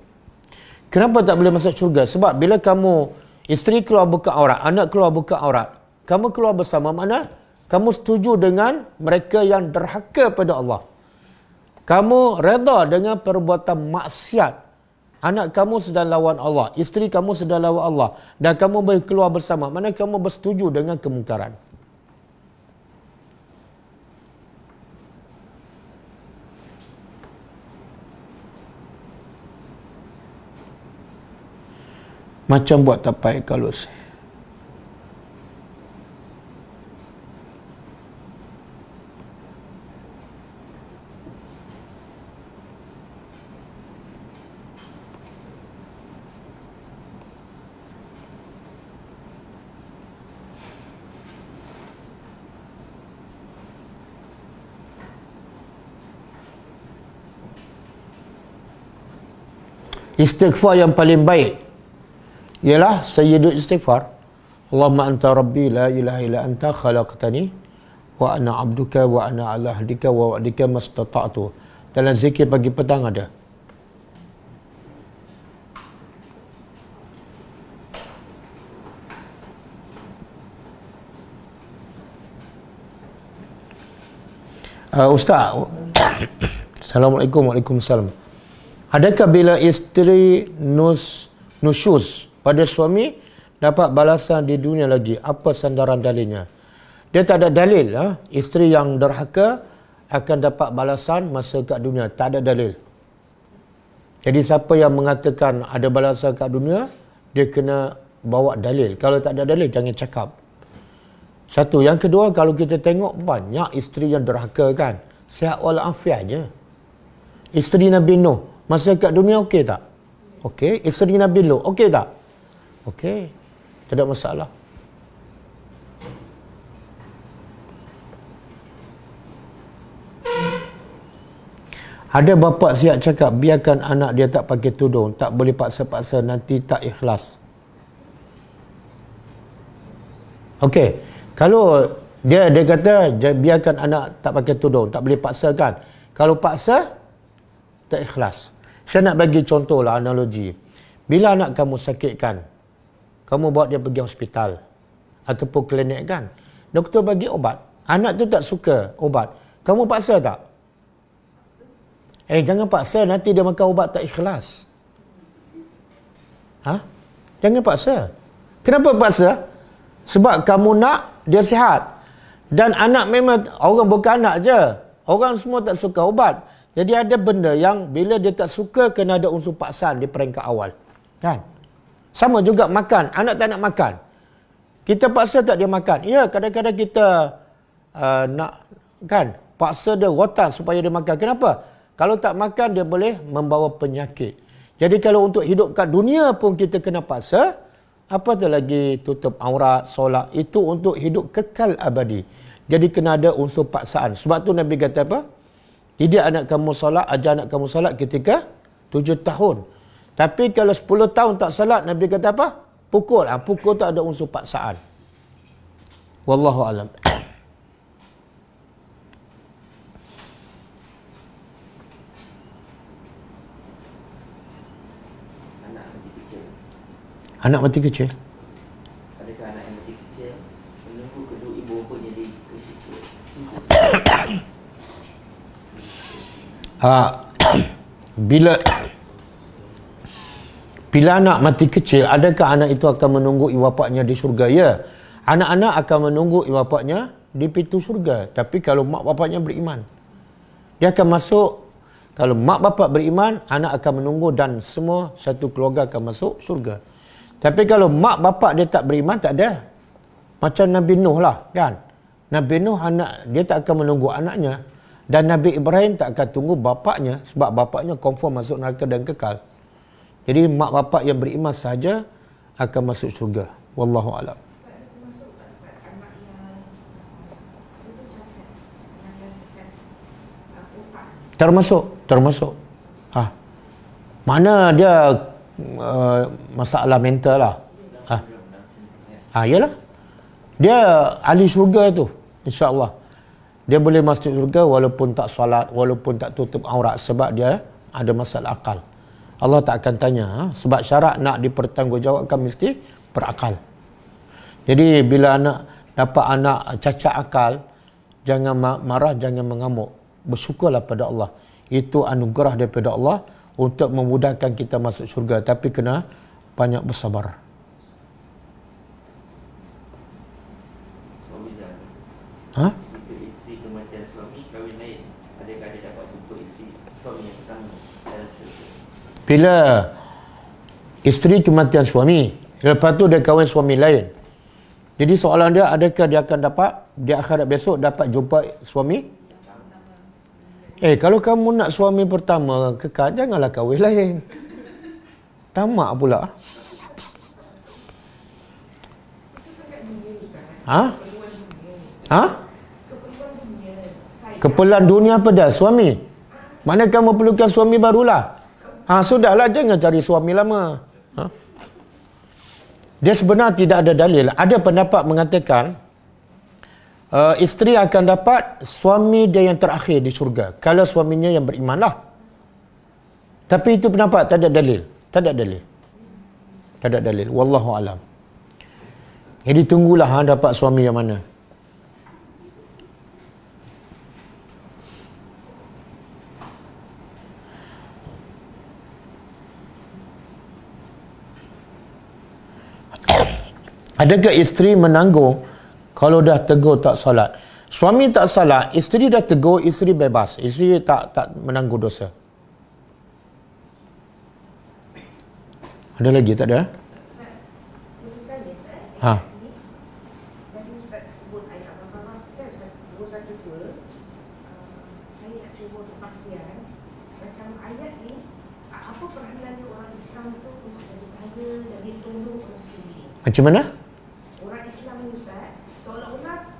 Kenapa tak boleh masuk syurga? Sebab bila kamu, isteri keluar buka aurat, anak keluar buka aurat, kamu keluar bersama, mana? Kamu setuju dengan mereka yang derhaka pada Allah. Kamu reda dengan perbuatan maksiat. Anak kamu sedang lawan Allah, isteri kamu sedang lawan Allah, dan kamu boleh keluar bersama. Mana kamu bersetuju dengan kemungkaran? Macam buat tapai kalau Istighfar yang paling baik ialah sayyidul istighfar. Allahumma anta rabbi la ilaha illa anta khalaqtani wa ana abduka wa ana ala ahdika wa wa'dika mastata'tu. Dalam zikir pagi petang ada. Ustaz, Assalamualaikum. Waalaikumsalam. Adakah bila isteri nusyuz pada suami dapat balasan di dunia lagi? Apa sandaran dalilnya? Dia tak ada dalil. Isteri yang derhaka akan dapat balasan masa kat dunia. Tak ada dalil. Jadi siapa yang mengatakan ada balasan kat dunia, dia kena bawa dalil. Kalau tak ada dalil, jangan cakap. Satu. Yang kedua, kalau kita tengok banyak isteri yang derhaka kan. Sihat walafiat je. Isteri Nabi Nuh, masa kat dunia okey tak? Okey. Isteri Nabi Lut, okey tak? Okey. Tak ada masalah. Ada bapa siap cakap, biarkan anak dia tak pakai tudung, tak boleh paksa-paksa, nanti tak ikhlas. Okey. Kalau dia kata biarkan anak tak pakai tudung, tak boleh paksakan. Kalau paksa, tak ikhlas. Saya nak bagi contoh lah, analogi. Bila anak kamu sakit kan, kamu bawa dia pergi hospital ataupun klinik kan, doktor bagi ubat, anak tu tak suka ubat, kamu paksa tak? Jangan paksa, nanti dia makan ubat tak ikhlas. Jangan paksa. Kenapa paksa? Sebab kamu nak dia sihat. Dan anak memang, orang bukan anak je, orang semua tak suka ubat. Jadi ada benda yang bila dia tak suka, kena ada unsur paksaan di peringkat awal. Kan? Sama juga makan. Anak tak nak makan, kita paksa tak dia makan. Ya, kadang-kadang kita nak kan, paksa dia rotan supaya dia makan. Kenapa? Kalau tak makan, dia boleh membawa penyakit. Jadi kalau untuk hidup kat dunia pun kita kena paksa, apatah lagi tutup aurat, solat. Itu untuk hidup kekal abadi. Jadi kena ada unsur paksaan. Sebab tu Nabi kata apa? Didik anak kamu solat, ajar anak kamu solat ketika 7 tahun. Tapi kalau 10 tahun tak solat, Nabi kata apa? Pukul. Pukul tu ada unsur paksaan. Wallahu alam. Anak mati kecil. Adakah anak yang mati kecil menunggu kedua ibu pun jadi kecil? Bila anak mati kecil, adakah anak itu akan menunggu ibu bapaknya di syurga? Ya. Anak-anak akan menunggu ibu bapaknya di pintu syurga. Tapi kalau mak bapaknya beriman, dia akan masuk. Kalau mak bapak beriman, anak akan menunggu dan semua satu keluarga akan masuk syurga. Tapi kalau mak bapak dia tak beriman, tak ada. Macam Nabi Nuh lah kan. Nabi Nuh anak dia tak akan menunggu anaknya. Dan Nabi Ibrahim tak akan tunggu bapaknya. Sebab bapaknya confirm masuk neraka dan kekal. Jadi mak bapak yang beriman saja akan masuk syurga. Wallahu a'lam. Termasuk. Mana dia masalah mental lah. Yalah. Dia ahli syurga tu, insya-Allah. Dia boleh masuk syurga walaupun tak solat, walaupun tak tutup aurat, sebab dia ada masalah akal. Allah tak akan tanya, sebab syarat nak dipertanggungjawabkan mesti berakal. Jadi bila anak dapat anak cacat akal, jangan marah, jangan mengamuk. Bersyukurlah pada Allah. Itu anugerah daripada Allah untuk memudahkan kita masuk syurga, tapi kena banyak bersabar. Jika isteri kematian suami kahwin lain, adakah dia dapat hukum isteri suami yang pertama dalam syurga? Bila isteri kematian suami, lepas tu dia kahwin suami lain, jadi soalan dia, adakah dia akan dapat di akhirat besok dapat jumpa suami? Kalau kamu nak suami pertama kekal, janganlah kahwin lain. Tamak pula. Keperluan dunia apa dah? Suami. Mana kamu perlukan suami barulah? Sudahlah, jangan cari suami lama. Dia sebenarnya tidak ada dalil. Ada pendapat mengatakan isteri akan dapat suami dia yang terakhir di syurga kalau suaminya yang beriman lah. Tapi itu pendapat, tak ada dalil. Tak ada dalil. Wallahu alam. Jadi tunggulah dapat suami yang mana. Adakah isteri menanggung kalau dah tegur tak salat? Suami tak salat, isteri dah tegur, isteri bebas. Isteri tak menanggung dosa. Ada lagi tak ada? Ha. Macam mana? Orang Islam ni Ustaz, seolah-olah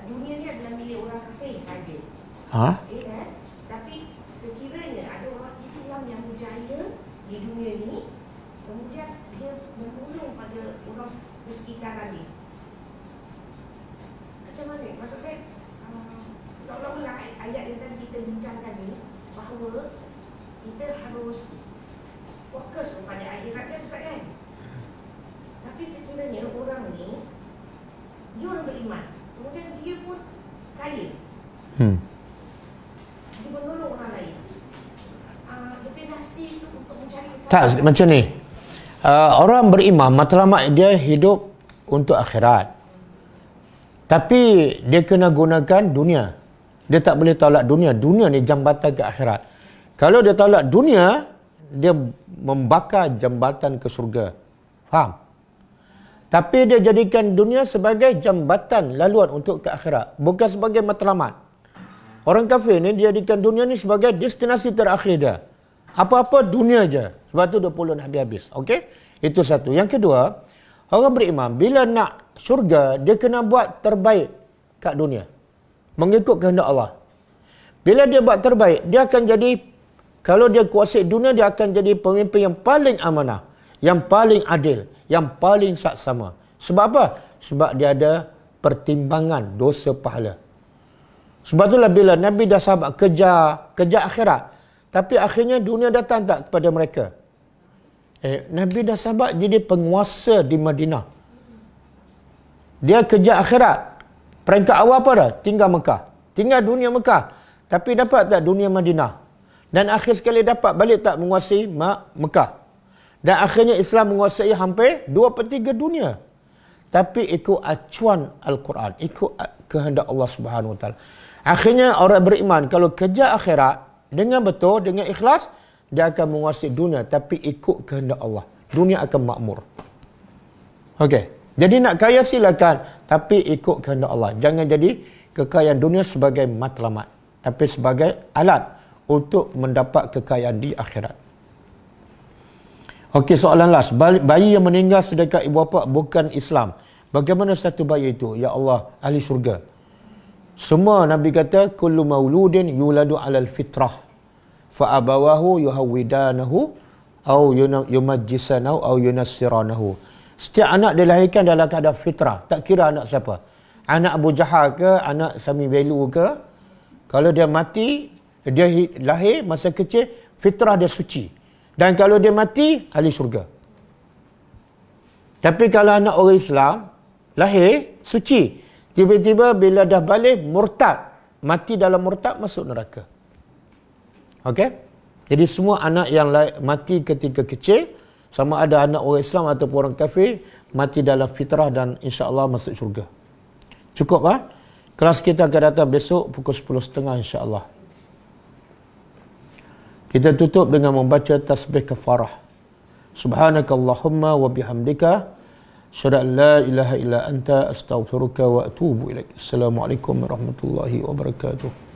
dunia ni adalah milik orang kafir saja. Ha? Kan? Tapi sekiranya ada orang Islam yang berjaya di dunia ni, kemudian dia menolong pada orang persekitaran ni. Macam mana? Maksud saya, seolah-olah ayat yang tadi kita bincangkan ni, bahawa kita harus fokus kepada akhirat dia Ustaz kan? Tapi sekiranya orang ni, dia orang beriman, kemudian dia pun kaya, dia menolong orang lain, definisi itu untuk mencari Tak, macam ni. Orang beriman, matlamat dia hidup untuk akhirat. Tapi dia kena gunakan dunia. Dia tak boleh tolak dunia. Dunia ni jambatan ke akhirat. Kalau dia tolak dunia, dia membakar jambatan ke syurga. Faham? Tapi dia jadikan dunia sebagai jambatan laluan untuk ke akhirat. Bukan sebagai matlamat. Orang kafir ni dia jadikan dunia ni sebagai destinasi terakhir dia. Apa-apa dunia je. Sebab tu 20 nak habis-habis. Okey? Itu satu. Yang kedua, orang beriman bila nak syurga, dia kena buat terbaik kat dunia. Mengikut kehendak Allah. Bila dia buat terbaik, dia akan jadi, kalau dia kuasai dunia, dia akan jadi pemimpin yang paling amanah. Yang paling adil. Yang paling saksama. Sebab apa? Sebab dia ada pertimbangan dosa pahala. Sebab itulah bila Nabi dah sahabat kejar akhirat, tapi akhirnya dunia datang tak kepada mereka. Nabi dah sahabat jadi penguasa di Madinah. Dia kejar akhirat. Peringkat awal apa dah? Tinggal Mekah. Tinggal dunia Mekah. Tapi dapat tak dunia Madinah? Dan akhir sekali dapat balik tak menguasai Mekah? Dan akhirnya Islam menguasai hampir 2/3 dunia. Tapi ikut acuan Al-Quran. Ikut kehendak Allah Subhanahu Wa Taala. Akhirnya orang beriman kalau kejar akhirat dengan betul, dengan ikhlas, dia akan menguasai dunia. Tapi ikut kehendak Allah. Dunia akan makmur. Okey. Jadi nak kaya silakan. Tapi ikut kehendak Allah. Jangan jadi kekayaan dunia sebagai matlamat. Tapi sebagai alat untuk mendapat kekayaan di akhirat. Okey, soalan last. Bayi yang meninggal sedangkan ibu bapa bukan Islam. Bagaimana satu bayi itu? Ya Allah, ahli syurga. Semua Nabi kata, kullu mauludin yuladu alal fitrah. Fa'abawahu yuhawidanahu au yumajjisanahu au yunassiranahu. Setiap anak dilahirkan dalam keadaan fitrah. Tak kira anak siapa. Anak Abu Jahal ke, anak Sami Belu ke. Kalau dia mati, dia lahir masa kecil, fitrah dia suci. Dan kalau dia mati, ahli syurga. Tapi kalau anak orang Islam, lahir, suci. Tiba-tiba bila dah balik, murtad. Mati dalam murtad, masuk neraka. Okey? Jadi semua anak yang mati ketika kecil, sama ada anak orang Islam ataupun orang kafir, mati dalam fitrah dan insya-Allah masuk syurga. Cukup kan? Kelas kita akan datang besok pukul 10.30 insya-Allah. Kita tutup dengan membaca tasbih kafarah. Subhanakallahumma wa bihamdika asyhadu an la ilaha illa anta astaghfiruka wa atubu ilaik. Assalamualaikum warahmatullahi wabarakatuh.